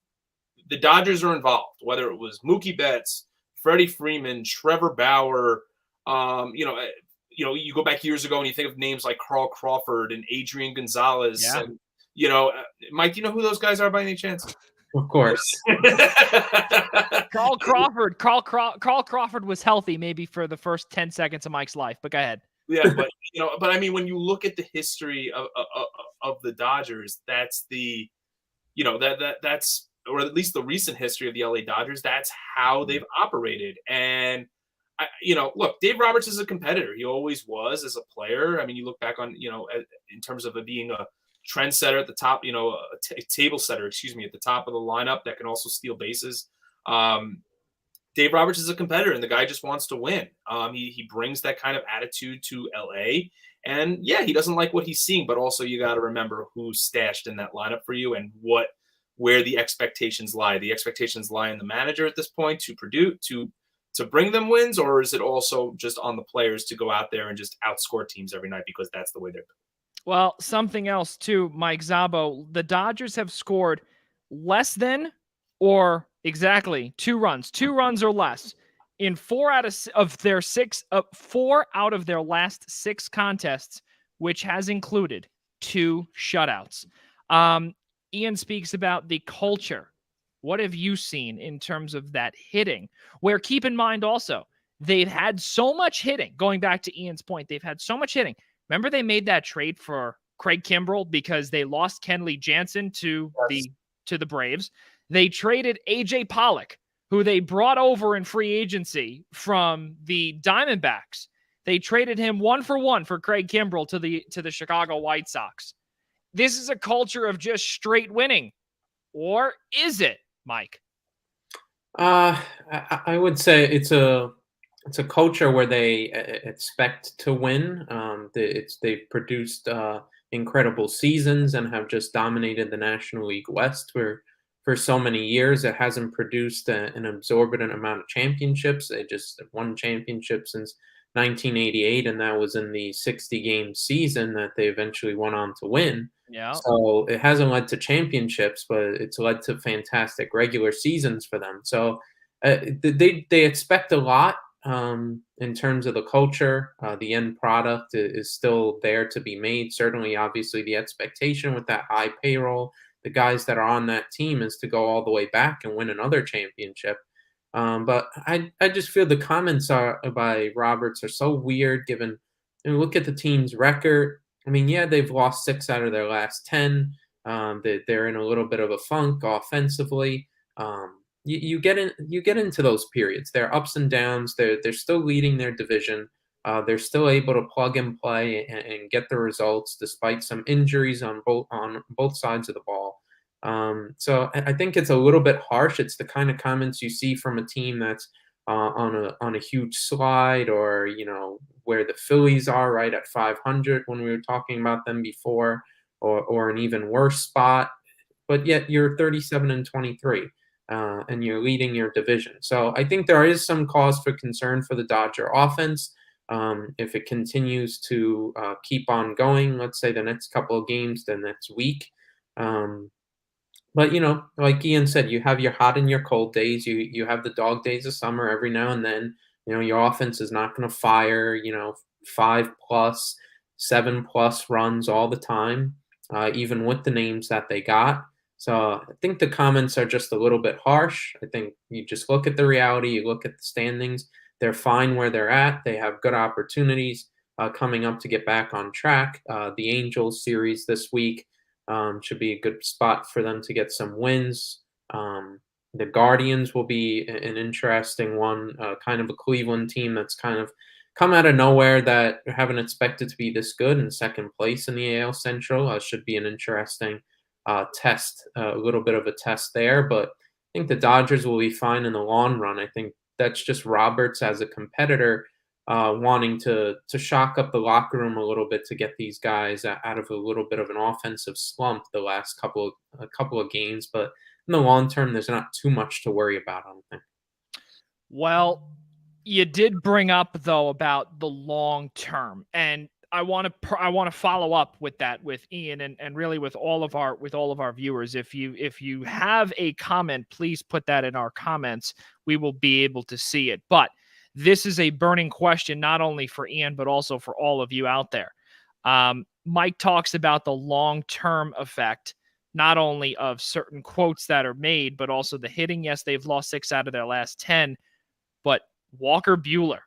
Dodgers are involved, whether it was Mookie Betts, Freddie Freeman, Trevor Bauer, you go back years ago and you think of names like Carl Crawford and Adrian Gonzalez. Yeah. And, Mike, do you know who those guys are by any chance? Of course. Carl Crawford. Carl Crawford was healthy maybe for the first 10 seconds of Mike's life, but go ahead. Yeah, but I mean, when you look at the history of the Dodgers, that's that's or at least the recent history of the LA Dodgers. That's how they've operated. And look, Dave Roberts is a competitor. He always was as a player. I mean, you look back on in terms of it being a trendsetter at the top, a table setter, at the top of the lineup that can also steal bases. Dave Roberts is a competitor, and the guy just wants to win. He brings that kind of attitude to LA, and yeah, he doesn't like what he's seeing, but also you got to remember who's stashed in that lineup for you and where the expectations lie. The expectations lie in the manager at this point to produce, to bring them wins, or is it also just on the players to go out there and just outscore teams every night because that's the way they're. Well, something else too, Mike Szabo. The Dodgers have scored less than or exactly 2 runs or less in 4 out of their last 6 contests, which has included 2 shutouts. Ian speaks about the culture. What have you seen in terms of that hitting? Where, keep in mind also, they've had so much hitting. Going back to Ian's point, they've had so much hitting. Remember they made that trade for Craig Kimbrell because they lost Kenley Jansen to the Braves. They traded AJ Pollock, who they brought over in free agency from the Diamondbacks. They traded him 1-for-1 for Craig Kimbrell to the Chicago White Sox. This is a culture of just straight winning, or is it, Mike? I would say it's a culture where they expect to win. They've produced incredible seasons and have just dominated the National League West for so many years. It hasn't produced an exorbitant amount of championships. They just won championship since 1988, and that was in the 60-game season that they eventually went on to win. Yeah. So it hasn't led to championships, but it's led to fantastic regular seasons for them. So they expect a lot. In terms of the culture, the end product is still there to be made. Certainly, obviously, the expectation with that high payroll, the guys that are on that team is to go all the way back and win another championship. But I just feel the comments by Roberts are so weird given, look at the team's record. I mean, yeah, they've lost 6 out of their last 10. They're in a little bit of a funk offensively. You get into those periods. There are ups and downs. They're still leading their division. They're still able to plug and play and get the results despite some injuries on both sides of the ball. So I think it's a little bit harsh. It's the kind of comments you see from a team that's on a huge slide, or where the Phillies are right at 500 when we were talking about them before, or an even worse spot. But yet you're 37-23. And you're leading your division. So I think there is some cause for concern for the Dodger offense. If it continues to keep on going, let's say the next couple of games, the next week. But, like Ian said, you have your hot and your cold days. You have the dog days of summer every now and then. Your offense is not going to fire, 5+, 7+ runs all the time, even with the names that they got. So I think the comments are just a little bit harsh. I think you just look at the reality, you look at the standings. They're fine where they're at. They have good opportunities coming up to get back on track. The Angels series this week should be a good spot for them to get some wins. The Guardians will be an interesting one, kind of a Cleveland team that's kind of come out of nowhere that haven't expected to be this good in second place in the AL Central. Should be an interesting test, a little bit of a test there, but I think the Dodgers will be fine in the long run. I think that's just Roberts as a competitor wanting to shock up the locker room a little bit to get these guys out of a little bit of an offensive slump the last couple of games. But in the long term, there's not too much to worry about, I don't think. Well, you did bring up though about the long term, and I want to follow up with that with Ian and really with all of our viewers. If you have a comment, please put that in our comments. We will be able to see it. But this is a burning question, not only for Ian, but also for all of you out there. Mike talks about the long-term effect, not only of certain quotes that are made, but also the hitting. Yes, they've lost 6 out of their last 10, but Walker Buehler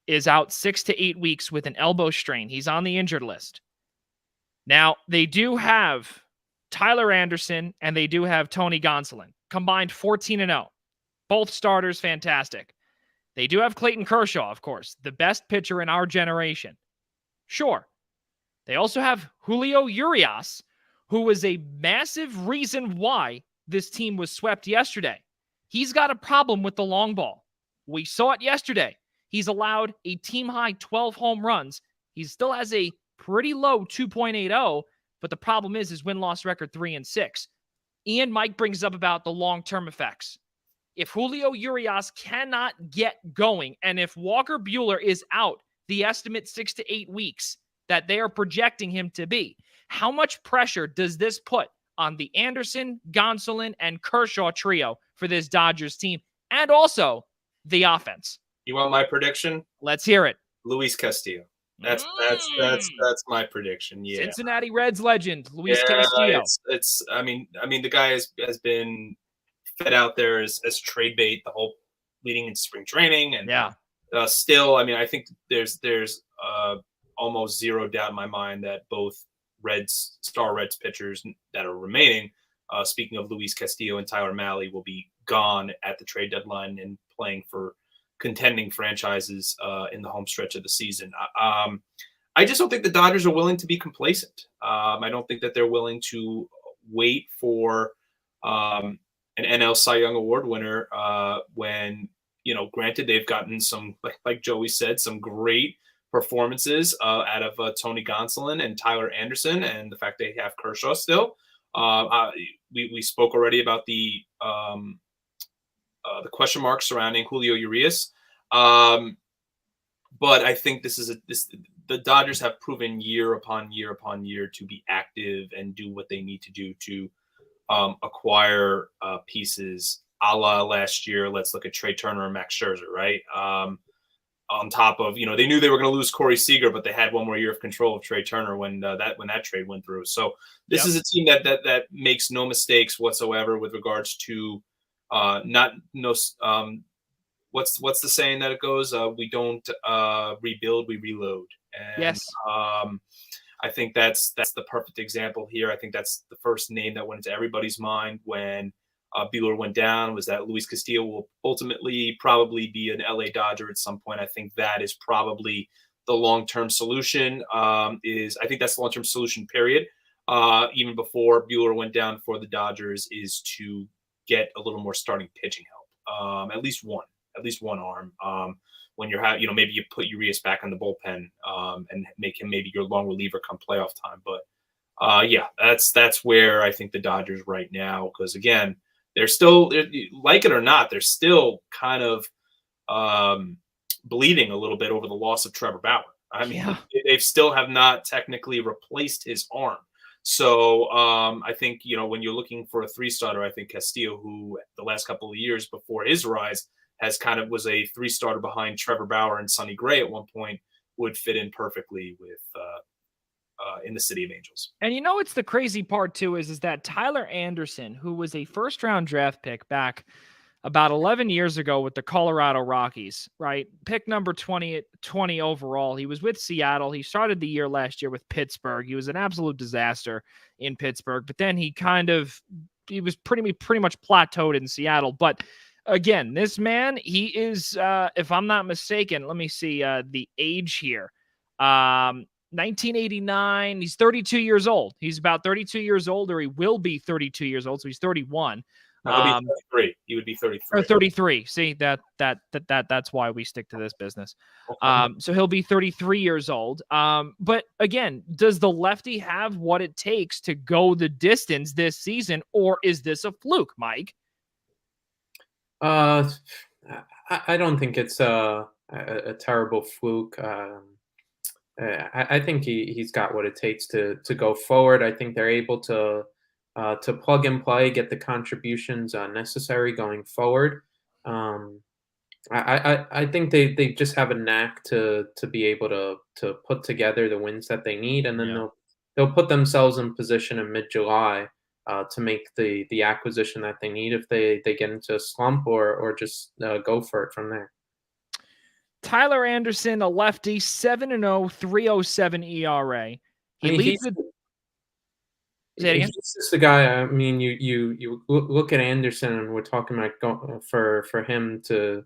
is out 6 to 8 weeks with an elbow strain. He's on the injured list. Now, they do have Tyler Anderson and they do have Tony Gonsolin, combined 14-0. Both starters, fantastic. They do have Clayton Kershaw, of course, the best pitcher in our generation. Sure. They also have Julio Urias, who was a massive reason why this team was swept yesterday. He's got a problem with the long ball. We saw it yesterday. He's allowed a team-high 12 home runs. He still has a pretty low 2.80, but the problem is his win-loss record 3-6. Ian, Mike brings up about the long-term effects. If Julio Urias cannot get going, and if Walker Buehler is out the estimate 6 to 8 weeks that they are projecting him to be, how much pressure does this put on the Anderson, Gonsolin, and Kershaw trio for this Dodgers team, and also the offense? You want my prediction? Let's hear it. Luis Castillo. That's my prediction. Yeah. Cincinnati Reds legend Luis Castillo. I mean the guy has been fed out there as trade bait the whole leading into spring training, and still, I mean, I think there's almost zero doubt in my mind that both star Reds pitchers that are remaining, speaking of Luis Castillo and Tyler Mahle, will be gone at the trade deadline and playing for contending franchises in the home stretch of the season. I just don't think the Dodgers are willing to be complacent. I don't think that they're willing to wait for an NL Cy Young Award winner when, granted, they've gotten some, like Joey said, some great performances out of Tony Gonsolin and Tyler Anderson, and the fact they have Kershaw still. We spoke already about the question marks surrounding Julio Urias. But I think the Dodgers have proven year upon year upon year to be active and do what they need to do to acquire pieces a la last year. Let's look at Trey Turner and Max Scherzer, right? On top of, they knew they were going to lose Corey Seager, but they had one more year of control of Trey Turner when that trade went through. So this is a team that makes no mistakes whatsoever with regards to what's the saying that it goes? We don't rebuild, we reload. And, yes. I think that's the perfect example here. I think that's the first name that went into everybody's mind when Buehler went down was that Luis Castillo will ultimately probably be an LA Dodger at some point. I think that is probably the long-term solution. I think that's the long-term solution, period. Even before Buehler went down for the Dodgers, is to get a little more starting pitching help. At least one arm. When you're maybe you put Urias back on the bullpen and make him maybe your long reliever come playoff time. But yeah, that's where I think the Dodgers right now, because again, they're still, like it or not, they're still kind of bleeding a little bit over the loss of Trevor Bauer. I mean, they still have not technically replaced his arm. So I think, when you're looking for a 3-starter, I think Castillo, who the last couple of years before his rise has kind of was a 3-starter behind Trevor Bauer and Sonny Gray at one point, would fit in perfectly with in the City of Angels. And it's the crazy part too is that Tyler Anderson, who was a first-round draft pick back about 11 years ago with the Colorado Rockies, right? Pick number 20 overall. He was with Seattle. He started the year last year with Pittsburgh. He was an absolute disaster in Pittsburgh, but then he was pretty much plateaued in Seattle. But again, this man, he is, if I'm not mistaken, let me see the age here. 1989. He's 32 years old. He's about 32 years old, or he will be 32 years old. So he's 31. He'll be 33. He would be 33. Or 33. See, that's why we stick to this business. Okay. So he'll be 33 years old. But again, does the lefty have what it takes to go the distance this season, or is this a fluke, Mike? I don't think it's a terrible fluke. I think he's got what it takes to go forward. I think they're able to plug and play, get the contributions necessary going forward. I think they just have a knack to be able to put together the wins that they need, and then they'll put themselves in position in mid-July to make the acquisition that they need if they get into a slump or just go for it from there. Tyler Anderson, a lefty, 7-0, 3.07 ERA. He leads the. He's just the guy. I mean, you look at Anderson, and we're talking about for him to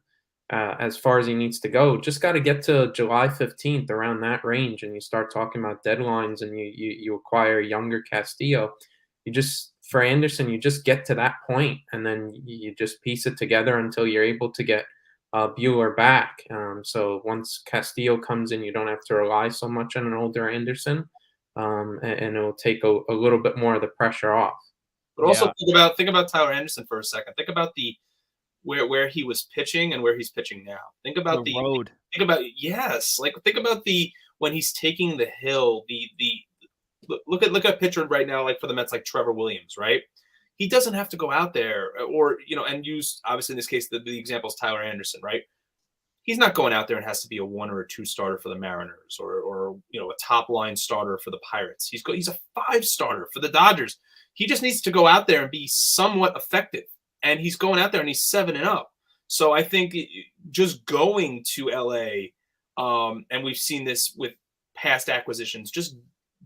as far as he needs to go. Just got to get to July 15th, around that range, and you start talking about deadlines, and you acquire younger Castillo. For Anderson, you just get to that point, and then you just piece it together until you're able to get Buehler back. So once Castillo comes in, you don't have to rely so much on an older Anderson, and it'll take a little bit more of the pressure off. But also think about Tyler Anderson for a second. Think about where he was pitching and where he's pitching now. Think about the road. Think about when he's taking the hill. Look at a pitcher right now, like for the Mets, like Trevor Williams, right? He doesn't have to go out there and use, obviously in this case, the example is Tyler Anderson, right? He's not going out there and has to be a 1 or a 2 starter for the Mariners or a top line starter for the Pirates. He's a 5 starter for the Dodgers. He just needs to go out there and be somewhat effective. And he's going out there and he's 7-0. So I think just going to LA, and we've seen this with past acquisitions, just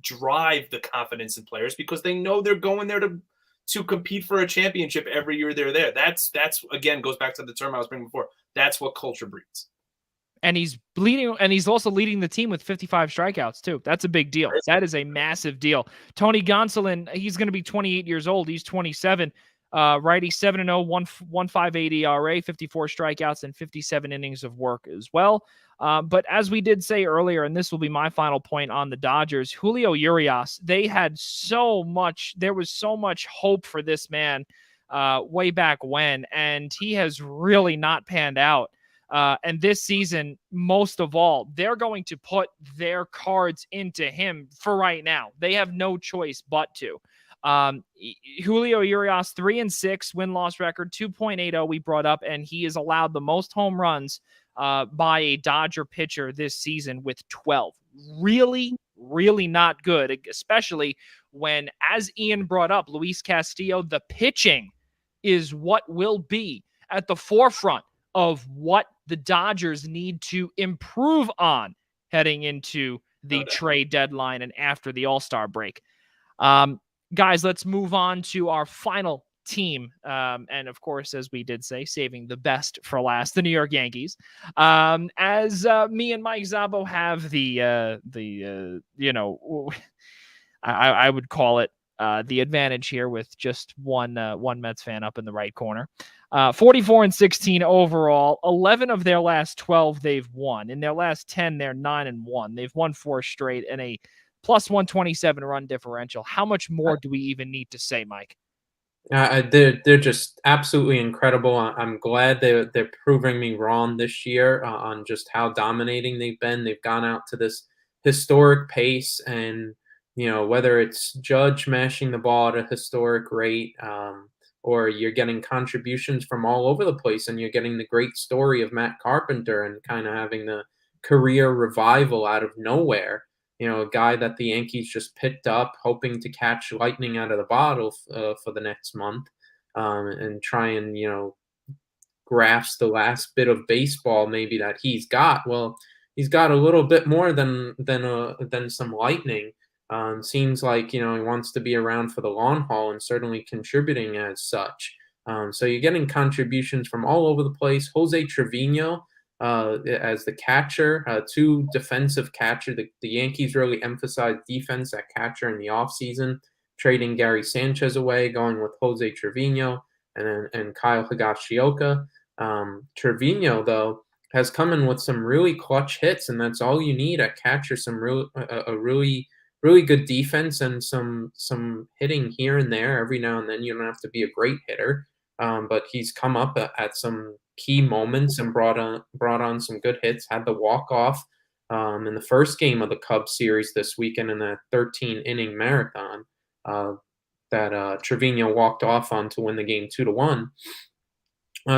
drive the confidence in players because they know they're going there to compete for a championship every year they're there. That's again goes back to the term I was bringing before. That's what culture breeds. And he's bleeding, and he's also leading the team with 55 strikeouts too. That's a big deal. That is a massive deal. Tony Gonsolin, he's going to be 28 years old. He's 27. Righty, 7-0, 1.58 ERA, 54 strikeouts, and 57 innings of work as well. But as we did say earlier, and this will be my final point on the Dodgers, Julio Urias, there was so much hope for this man way back when, and he has really not panned out. And this season, most of all, they're going to put their cards into him for right now. They have no choice but to. Julio Urias, 3-6 win-loss record, 2.80 we brought up, and he has allowed the most home runs by a Dodger pitcher this season with 12. Really, really not good, especially when, as Ian brought up, Luis Castillo, the pitching is what will be at the forefront of what the Dodgers need to improve on heading into the trade deadline and after the All-Star break. Guys, let's move on to our final team. And of course, as we did say, saving the best for last, the New York Yankees. As me and Mike Szabo have I would call it the advantage here with just one Mets fan up in the right corner. 44-16 overall. 11 of their last 12 they've won. In their last 10, they're 9-1. They've won 4 straight and a plus 127 run differential. How much more do we even need to say, Mike? They're just absolutely incredible. I'm glad they're proving me wrong this year on just how dominating they've been. They've gone out to this historic pace, and whether it's Judge mashing the ball at a historic rate, or you're getting contributions from all over the place, and you're getting the great story of Matt Carpenter and kind of having the career revival out of nowhere. A guy that the Yankees just picked up, hoping to catch lightning out of the bottle for the next month, and try and grasp the last bit of baseball maybe that he's got. Well, he's got a little bit more than some lightning. Seems like he wants to be around for the long haul and certainly contributing as such. So you're getting contributions from all over the place. Jose Trevino as the catcher, 2 defensive catcher. The Yankees really emphasized defense at catcher in the offseason, trading Gary Sanchez away, going with Jose Trevino and Kyle Higashioka. Trevino, though, has come in with some really clutch hits, and that's all you need at catcher. A really good defense and some hitting here and there every now and then. You don't have to be a great hitter, but he's come up at some key moments and brought on some good hits. Had the walk-off in the first game of the Cubs series this weekend in a 13-inning marathon that Trevino walked off on to win the game 2-1.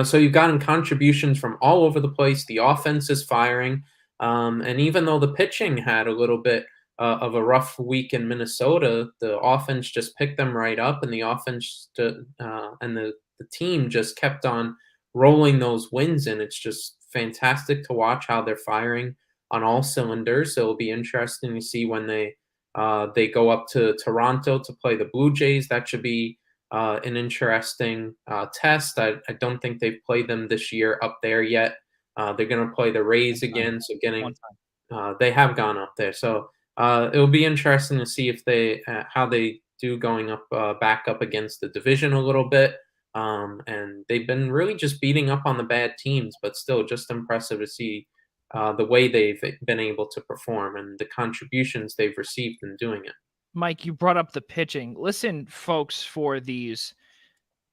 So you've gotten contributions from all over the place. The offense is firing, and even though the pitching had a little bit of a rough week in Minnesota, the offense just picked them right up, and the offense and the team just kept on rolling those wins in. It's just fantastic to watch how they're firing on all cylinders. So it'll be interesting to see when they go up to Toronto to play the Blue Jays. That should be an interesting test. I don't think they've played them this year up there yet. They're going to play the Rays again. So they have gone up there. So it'll be interesting to see if how they do going up back up against the division a little bit. And they've been really just beating up on the bad teams, but still just impressive to see the way they've been able to perform and the contributions they've received in doing it. Mike, you brought up the pitching. Listen, folks, for these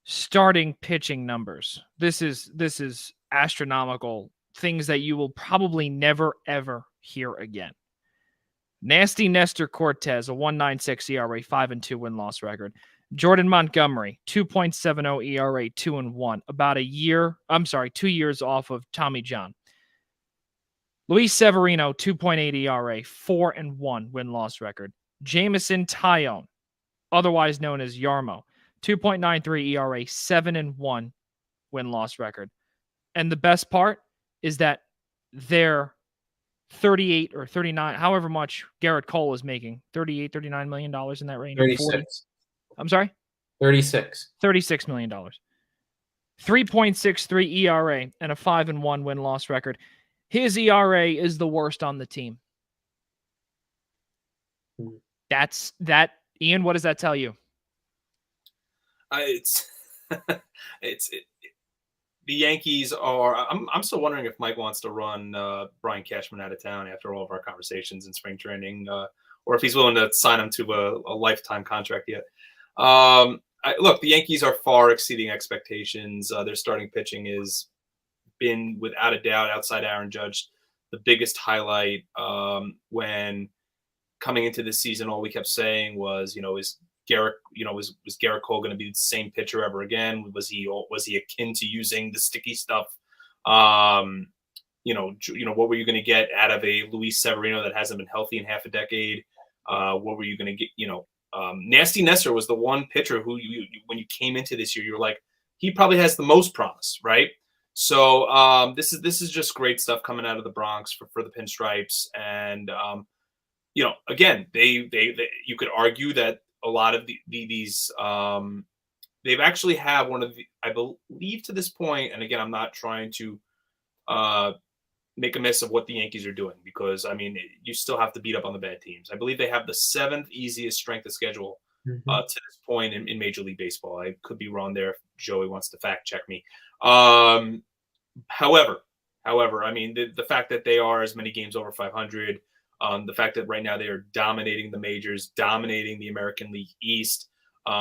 starting pitching numbers. This is astronomical, things that you will probably never, ever hear again. Nasty Nestor Cortez, a 1.96 ERA, 5-2 win-loss record. Jordan Montgomery, 2.70 ERA, 2-1, about 2 years off of Tommy John. Luis Severino, 2.8 ERA, 4-1 win-loss record. Jameson Taillon, otherwise known as Yarmo, 2.93 ERA, 7-1 win-loss record. And the best part is that they're 38 or 39, however much Garrett Cole is making, $38-39 million in that range. 36. 40. I'm sorry? 36. $36 million. 3.63 ERA and a 5-1 win-loss record. His ERA is the worst on the team. That's that. Ian, what does that tell you? The Yankees are. I'm still wondering if Mike wants to run Brian Cashman out of town after all of our conversations in spring training, or if he's willing to sign him to a lifetime contract yet. Look, the Yankees are far exceeding expectations. Their starting pitching has been, without a doubt, outside Aaron Judge, the biggest highlight. When coming into this season, all we kept saying was, is Garrett, was Garrett Cole going to be the same pitcher ever again? Was he akin to using the sticky stuff? What were you going to get out of a Luis Severino that hasn't been healthy in half a decade? What were you going to get? Nasty Nestor was the one pitcher who when you came into this year, you were like, he probably has the most promise, right? So this is just great stuff coming out of the Bronx for the Pinstripes, and again, they you could argue that a lot of these they've actually have one of the, I believe to this point, and again, I'm not trying to make a miss of what the Yankees are doing, because I mean, you still have to beat up on the bad teams. I believe they have the 7th easiest strength of schedule to this point in Major League Baseball. I could be wrong there if Joey wants to fact check me. However, I mean, the fact that they are as many games over 500, the fact that right now they are dominating the majors, dominating the American League East,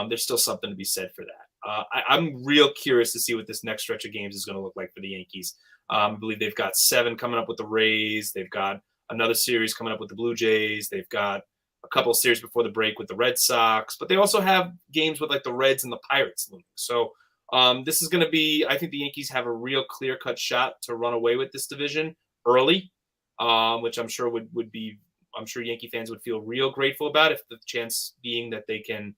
there's still something to be said for that. I'm real curious to see what this next stretch of games is going to look like for the Yankees. I believe they've got 7 coming up with the Rays. They've got another series coming up with the Blue Jays. They've got a couple of series before the break with the Red Sox, but they also have games with like the Reds and the Pirates looming. So this is going to be, I think the Yankees have a real clear-cut shot to run away with this division early, which I'm sure would be, I'm sure Yankee fans would feel real grateful about, if the chance being that they can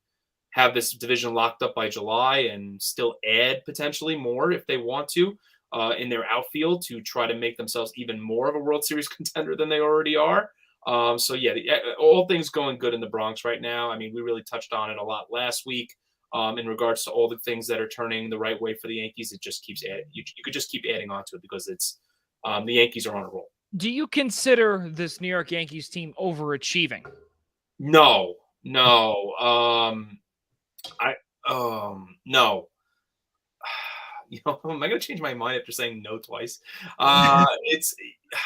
have this division locked up by July and still add potentially more if they want to in their outfield to try to make themselves even more of a World Series contender than they already are. So yeah, all things going good in the Bronx right now. I mean, we really touched on it a lot last week in regards to all the things that are turning the right way for the Yankees. It just keeps adding. You could just keep adding on to it, because it's the Yankees are on a roll. Do you consider this New York Yankees team overachieving? No. You know, am I going to change my mind after saying no twice? It's,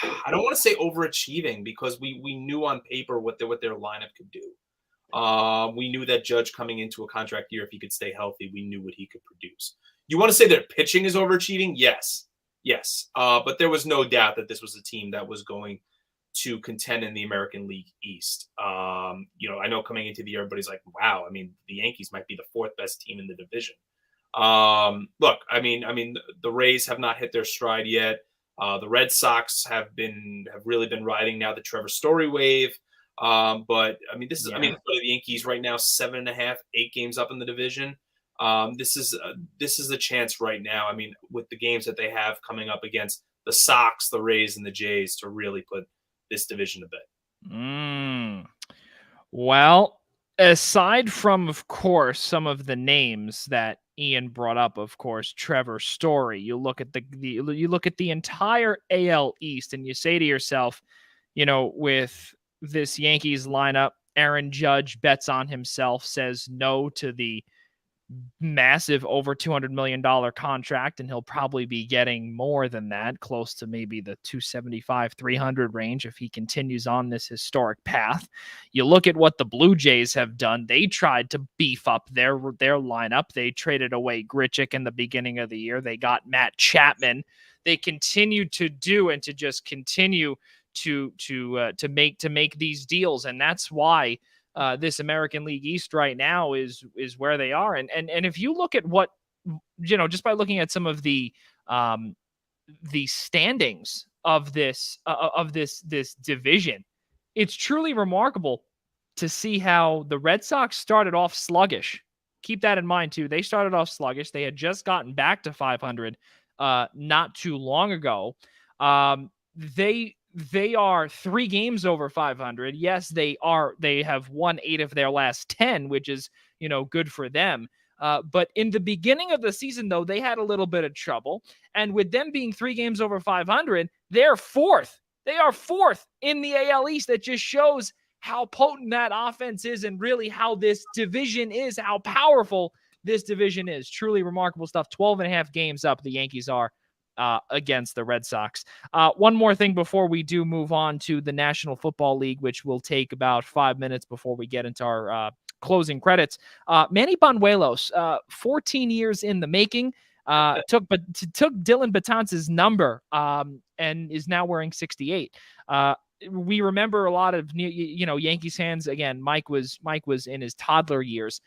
I don't want to say overachieving, because we knew on paper what their lineup could do. We knew that Judge coming into a contract year, if he could stay healthy, we knew what he could produce. You want to say that pitching is overachieving? Yes. But there was no doubt that this was a team that was going to contend in the American League East. You know, I know coming into the year, everybody's like, wow, I mean, the Yankees might be the 4th best team in the division. Look, I mean, the Rays have not hit their stride yet. The Red Sox have really been riding now the Trevor Story wave. But I mean, this is, I mean, for the Yankees right now, 7.5, 8 games up in the division. This is a chance right now. I mean, with the games that they have coming up against the Sox, the Rays, and the Jays, to really put this division to bed. Well, aside from, of course, some of the names that Ian brought up, of course, Trevor Story, you look at the entire AL East, and you say to yourself, you know, with this Yankees lineup, Aaron Judge bets on himself, says no to the massive over $200 million contract, and he'll probably be getting more than that, close to maybe the 275, 300 range if he continues on this historic path. You look at what the Blue Jays have done. They tried to beef up their lineup. They traded away Grichuk in the beginning of the year. They got Matt Chapman. They continue to do and to just continue to make these deals, and that's why this American League East right now is where they are. And if you look at what, you know, just by looking at some of the standings of this division, it's truly remarkable to see how the Red Sox started off sluggish. Keep that in mind too. They started off sluggish. They had just gotten back to 500 not too long ago. They are 3 games over 500. Yes, they have won 8 of their last 10, which is, you know, good for them. But in the beginning of the season, though, they had a little bit of trouble. And with them being 3 games over 500, they're 4th. They are 4th in the AL East. That just shows how potent that offense is, and really how this division is, how powerful this division is. Truly remarkable stuff. 12.5 games up, the Yankees are against the Red Sox. One more thing before we do move on to the National Football League, which will take about 5 minutes before we get into our closing credits. Manny Banuelos, 14 years in the making, took Dylan Betances' number and is now wearing 68. We remember a lot of Yankees fans. Again, Mike was in his toddler years.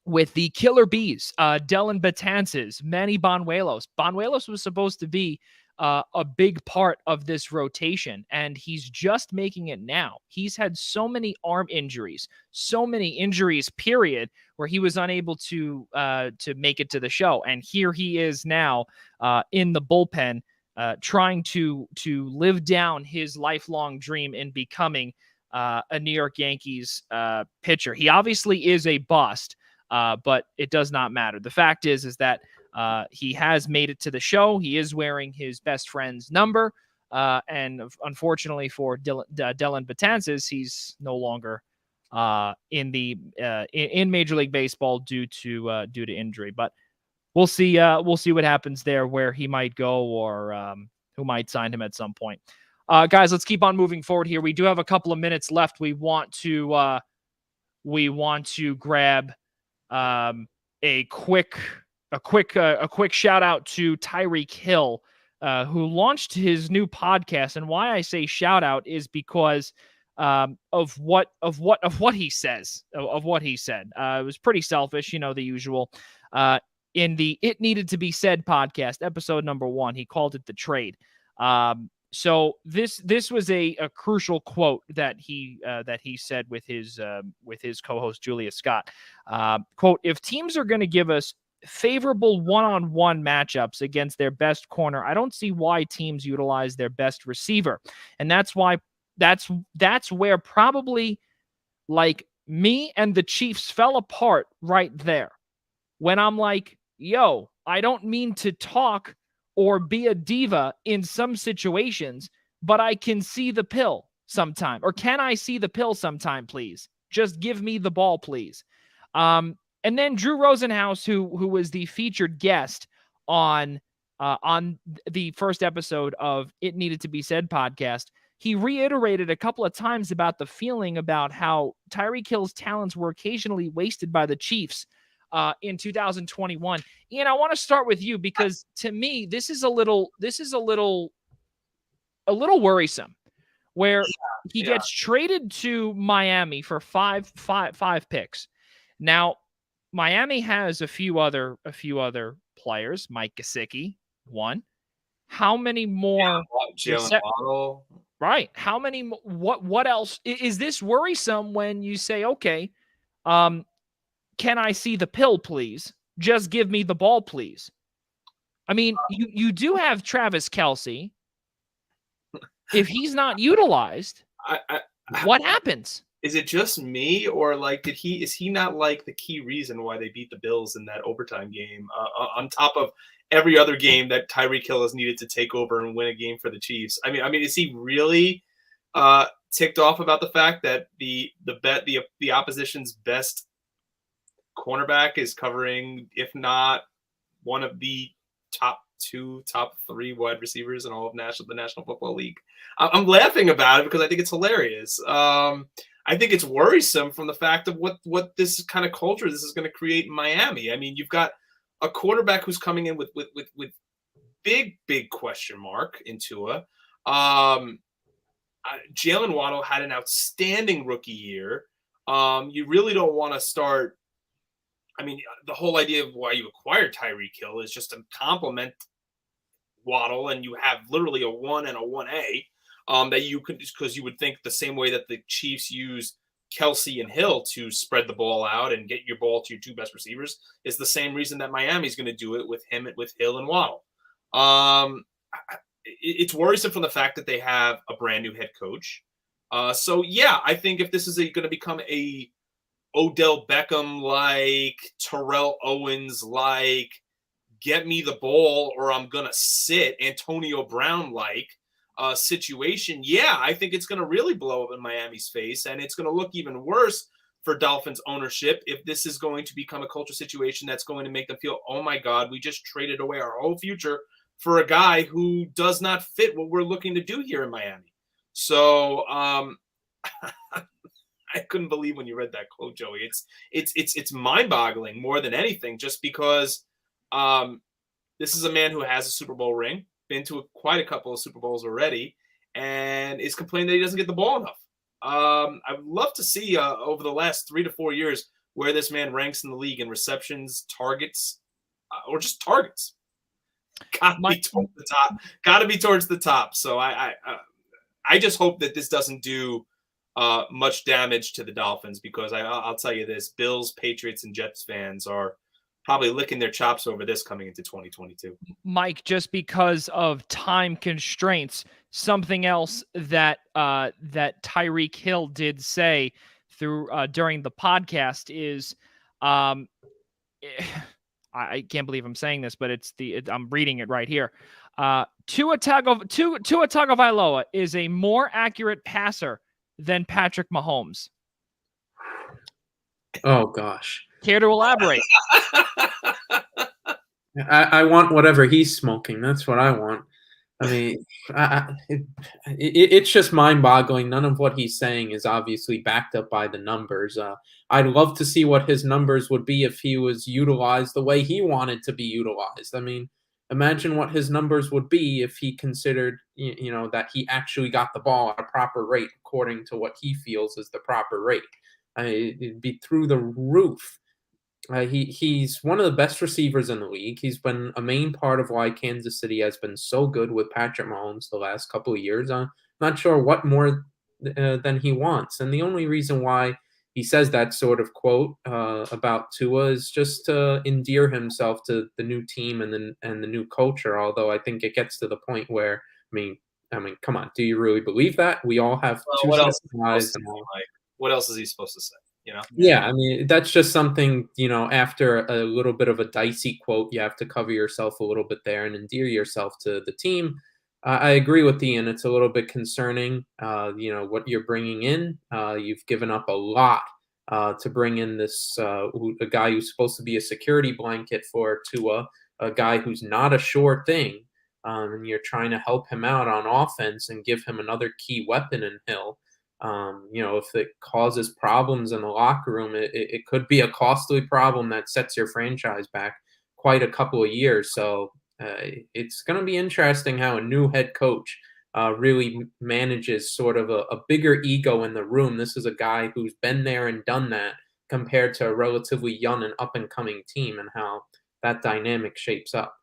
With the Killer Bees, Dylan Betances, Manny Banuelos. Banuelos was supposed to be a big part of this rotation, and he's just making it now. He's had so many arm injuries, period, where he was unable to make it to the show. And here he is now in the bullpen, trying to live down his lifelong dream in becoming a New York Yankees pitcher. He obviously is a bust. but it does not matter. The fact is that he has made it to the show. He is wearing his best friend's number. And unfortunately for Dellin Betances, he's no longer in Major League Baseball due to injury. But we'll see what happens there, where he might go, or who might sign him at some point. Guys, let's keep on moving forward here. We do have a couple of minutes left. We want to grab a quick shout out to Tyreek Hill, who launched his new podcast. And why I say shout out is because of what he says, of what he said. It was pretty selfish, the usual. In the It Needed to Be Said podcast, episode number 1, he called it the trade. So this was a crucial quote that he said with his co-host Julia Scott. Quote: "If teams are going to give us favorable one-on-one matchups against their best corner, I don't see why teams utilize their best receiver, and that's where probably like me and the Chiefs fell apart right there. When I'm like, yo, I don't mean to talk or be a diva in some situations, but I can see the pill sometime. Or can I see the pill sometime, please? Just give me the ball, please." And then Drew Rosenhaus, who was the featured guest on the first episode of It Needed to Be Said podcast, he reiterated a couple of times about the feeling about how Tyreek Hill's talents were occasionally wasted by the Chiefs in 2021. Ian, I want to start with you, because to me, this is a little worrisome, where he gets traded to Miami for five picks. Now, Miami has a few other players. Mike Gesicki, one. How many more? Jalen Waddle. Right. How many? What else? Is this worrisome when you say, okay, can I see the pill, please? Just give me the ball, please. I mean, you do have Travis Kelce. If he's not utilized, what happens? Is it just me, or like is he not like the key reason why they beat the Bills in that overtime game, on top of every other game that Tyreek Hill has needed to take over and win a game for the Chiefs? I mean, is he really ticked off about the fact that the opposition's best cornerback is covering, if not one of the top 3 wide receivers in all of the National Football League? I'm laughing about it because I think it's hilarious. I think it's worrisome from the fact of what this kind of culture this is going to create in Miami. I mean, you've got a quarterback who's coming in with big question mark in Tua. Jalen Waddle had an outstanding rookie year. You really don't want to start. I mean, the whole idea of why you acquired Tyreek Hill is just to complement Waddle, and you have literally a 1 and a 1A. That you could, because you would think the same way that the Chiefs use Kelce and Hill to spread the ball out and get your ball to your 2 best receivers is the same reason that Miami's going to do it with Hill and Waddle. It's worrisome from the fact that they have a brand new head coach. So yeah, I think if this is going to become a Odell Beckham like, Terrell Owens like, get me the ball or I'm going to sit, Antonio Brown like situation, yeah, I think it's going to really blow up in Miami's face, and it's going to look even worse for Dolphins ownership if this is going to become a culture situation that's going to make them feel, oh my God, we just traded away our whole future for a guy who does not fit what we're looking to do here in Miami. So I couldn't believe when you read that quote, Joey. It's mind-boggling more than anything, just because this is a man who has a Super Bowl ring, been to quite a couple of Super Bowls already, and is complaining that he doesn't get the ball enough. I would love to see over the last 3 to 4 years where this man ranks in the league in receptions, targets, or just targets. Got to be towards the top. Got to be towards the top. So I just hope that this doesn't do much damage to the Dolphins, because I'll tell you this: Bills, Patriots, and Jets fans are probably licking their chops over this coming into 2022. Mike, just because of time constraints, something else that that Tyreek Hill did say during the podcast is I can't believe I'm saying this, but I'm reading it right here. Tua Tagovailoa is a more accurate passer than Patrick Mahomes. Oh gosh. Care to elaborate? I want whatever he's smoking. That's what I want. I mean, it's just mind-boggling. None of what he's saying is obviously backed up by the numbers. I'd love to see what his numbers would be if he was utilized the way he wanted to be utilized. I mean, imagine what his numbers would be if he considered, that he actually got the ball at a proper rate according to what he feels is the proper rate. It'd be through the roof. He's one of the best receivers in the league. He's been a main part of why Kansas City has been so good with Patrick Mahomes the last couple of years. I'm not sure what more than he wants. And the only reason why he says that sort of quote about Tua is just to endear himself to the new team and the new culture. Although I think it gets to the point where, I mean, come on, do you really believe that? We all have two sets of eyes. What else is he supposed to say? Yeah, I mean, that's just something, after a little bit of a dicey quote, you have to cover yourself a little bit there and endear yourself to the team. I agree with Ian. It's a little bit concerning, what you're bringing in. You've given up a lot to bring in this a guy who's supposed to be a security blanket for Tua, a guy who's not a sure thing, and you're trying to help him out on offense and give him another key weapon in Hill. If it causes problems in the locker room, it could be a costly problem that sets your franchise back quite a couple of years. So it's going to be interesting how a new head coach really manages sort of a bigger ego in the room. This is a guy who's been there and done that compared to a relatively young and up-and-coming team, and how that dynamic shapes up.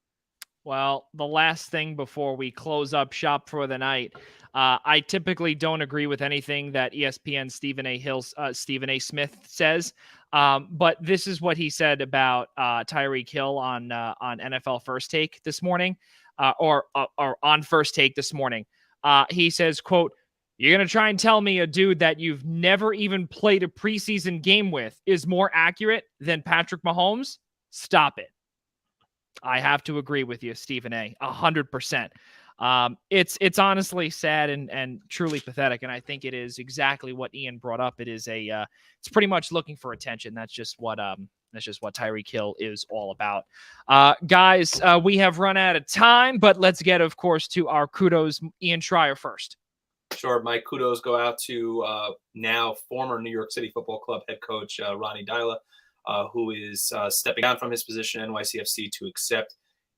Well, the last thing before we close up shop for the night, I typically don't agree with anything that ESPN Stephen A. Smith says, but this is what he said about Tyreek Hill on NFL First Take this morning, or on First Take this morning. He says, quote, "You're going to try and tell me a dude that you've never even played a preseason game with is more accurate than Patrick Mahomes? Stop it." I have to agree with you, Stephen A. 100%. It's honestly sad and truly pathetic, and I think it is exactly what Ian brought up. It is it's pretty much looking for attention. That's just what Tyreek Hill is all about. Guys, we have run out of time, but let's get, of course, to our kudos. Ian Schraier first. Sure, my kudos go out to now former New York City Football Club head coach Ronnie Dyla, who is stepping down from his position at NYCFC to accept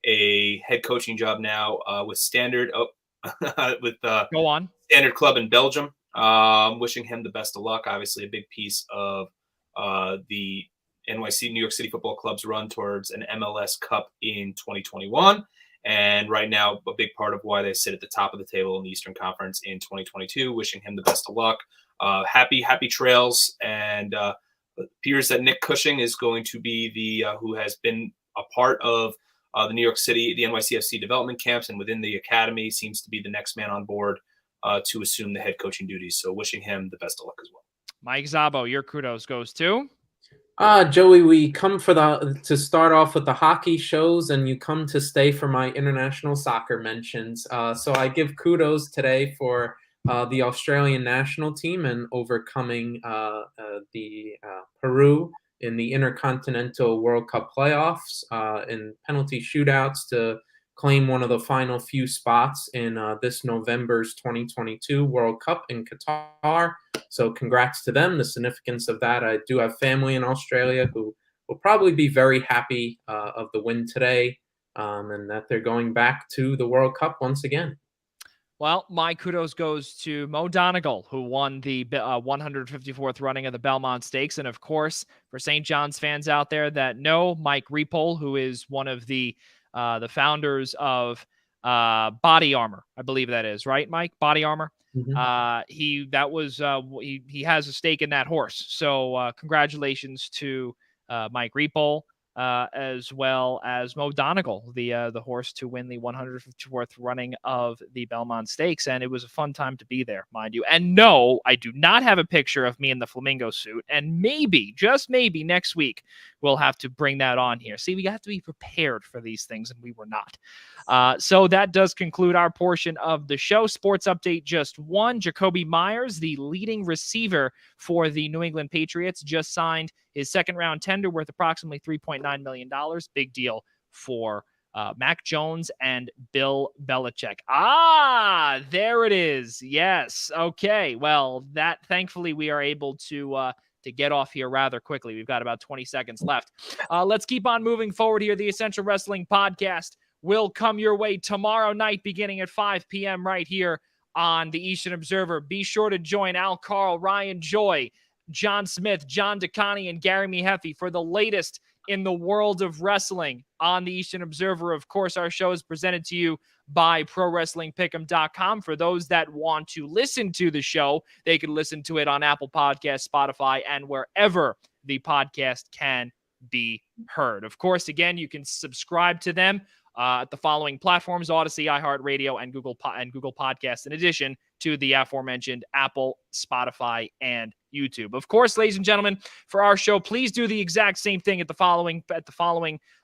a head coaching job now with Standard Go on. Standard Club in Belgium. Wishing him the best of luck. Obviously, a big piece of the New York City Football Club's run towards an MLS Cup in 2021. And right now, a big part of why they sit at the top of the table in the Eastern Conference in 2022. Wishing him the best of luck. Happy trails, and appears that Nick Cushing is going to be the who has been a part of the New York City, the NYCFC development camps, and within the academy, seems to be the next man on board to assume the head coaching duties. So wishing him the best of luck as well. Mike Szabo, your kudos goes to? Joey, we come to start off with the hockey shows, and you come to stay for my international soccer mentions. So I give kudos today for the Australian national team and overcoming the Peru in the Intercontinental World Cup playoffs in penalty shootouts to claim one of the final few spots in this November's 2022 World Cup in Qatar. So congrats to them. The significance of that, I do have family in Australia who will probably be very happy of the win today, and that they're going back to the World Cup once again. Well, my kudos goes to Mo Donegal, who won the 154th running of the Belmont Stakes. And of course, for St. John's fans out there that know, Mike Repole, who is one of the founders of Body Armor, I believe that is, right, Mike? Body Armor. Mm-hmm. He has a stake in that horse. So congratulations to Mike Repole. As well as Mo Donegal, the horse to win the 154th running of the Belmont Stakes. And it was a fun time to be there, mind you. And no, I do not have a picture of me in the flamingo suit. And maybe, just maybe next week, we'll have to bring that on here. See, we have to be prepared for these things, and we were not. So that does conclude our portion of the show. Sports update just one. Jacoby Myers, the leading receiver for the New England Patriots, just signed his second-round tender worth approximately $3.9 million. Big deal for Mac Jones and Bill Belichick. There it is. Yes. Okay. Well, that thankfully we are able to get off here rather quickly. We've got about 20 seconds left. Let's keep on moving forward here. The Essential Wrestling Podcast will come your way tomorrow night beginning at 5 p.m. right here on the Eastern Observer. Be sure to join Al Carl, Ryan Joy, John Smith, John DeConnie, and Gary Miheffi for the latest in the world of wrestling on the Eastern Observer. Of course, our show is presented to you by ProWrestlingPick'em.com. For those that want to listen to the show, they can listen to it on Apple Podcasts, Spotify, and wherever the podcast can be heard. Of course, again, you can subscribe to them at the following platforms: Odyssey, iHeartRadio, and Google Podcasts, in addition to the aforementioned Apple, Spotify, and YouTube. Of course, ladies and gentlemen, for our show, please do the exact same thing at the following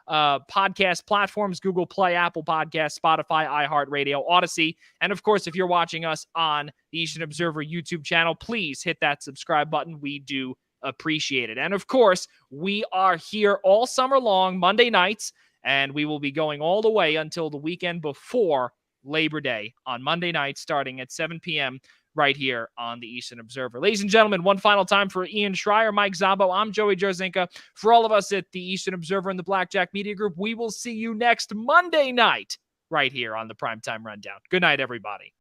podcast platforms: Google Play, Apple Podcasts, Spotify, iHeartRadio, Odyssey. And of course, if you're watching us on the Eastern Observer YouTube channel, please hit that subscribe button. We do appreciate it. And of course, we are here all summer long, Monday nights, and we will be going all the way until the weekend before Labor Day on Monday night, starting at 7 p.m. right here on the Eastern Observer. Ladies and gentlemen, one final time for Ian Schraier, Mike Szabo, I'm Joey Jarzynka. For all of us at the Eastern Observer and the Blackjack Media Group, we will see you next Monday night right here on the Primetime Rundown. Good night, everybody.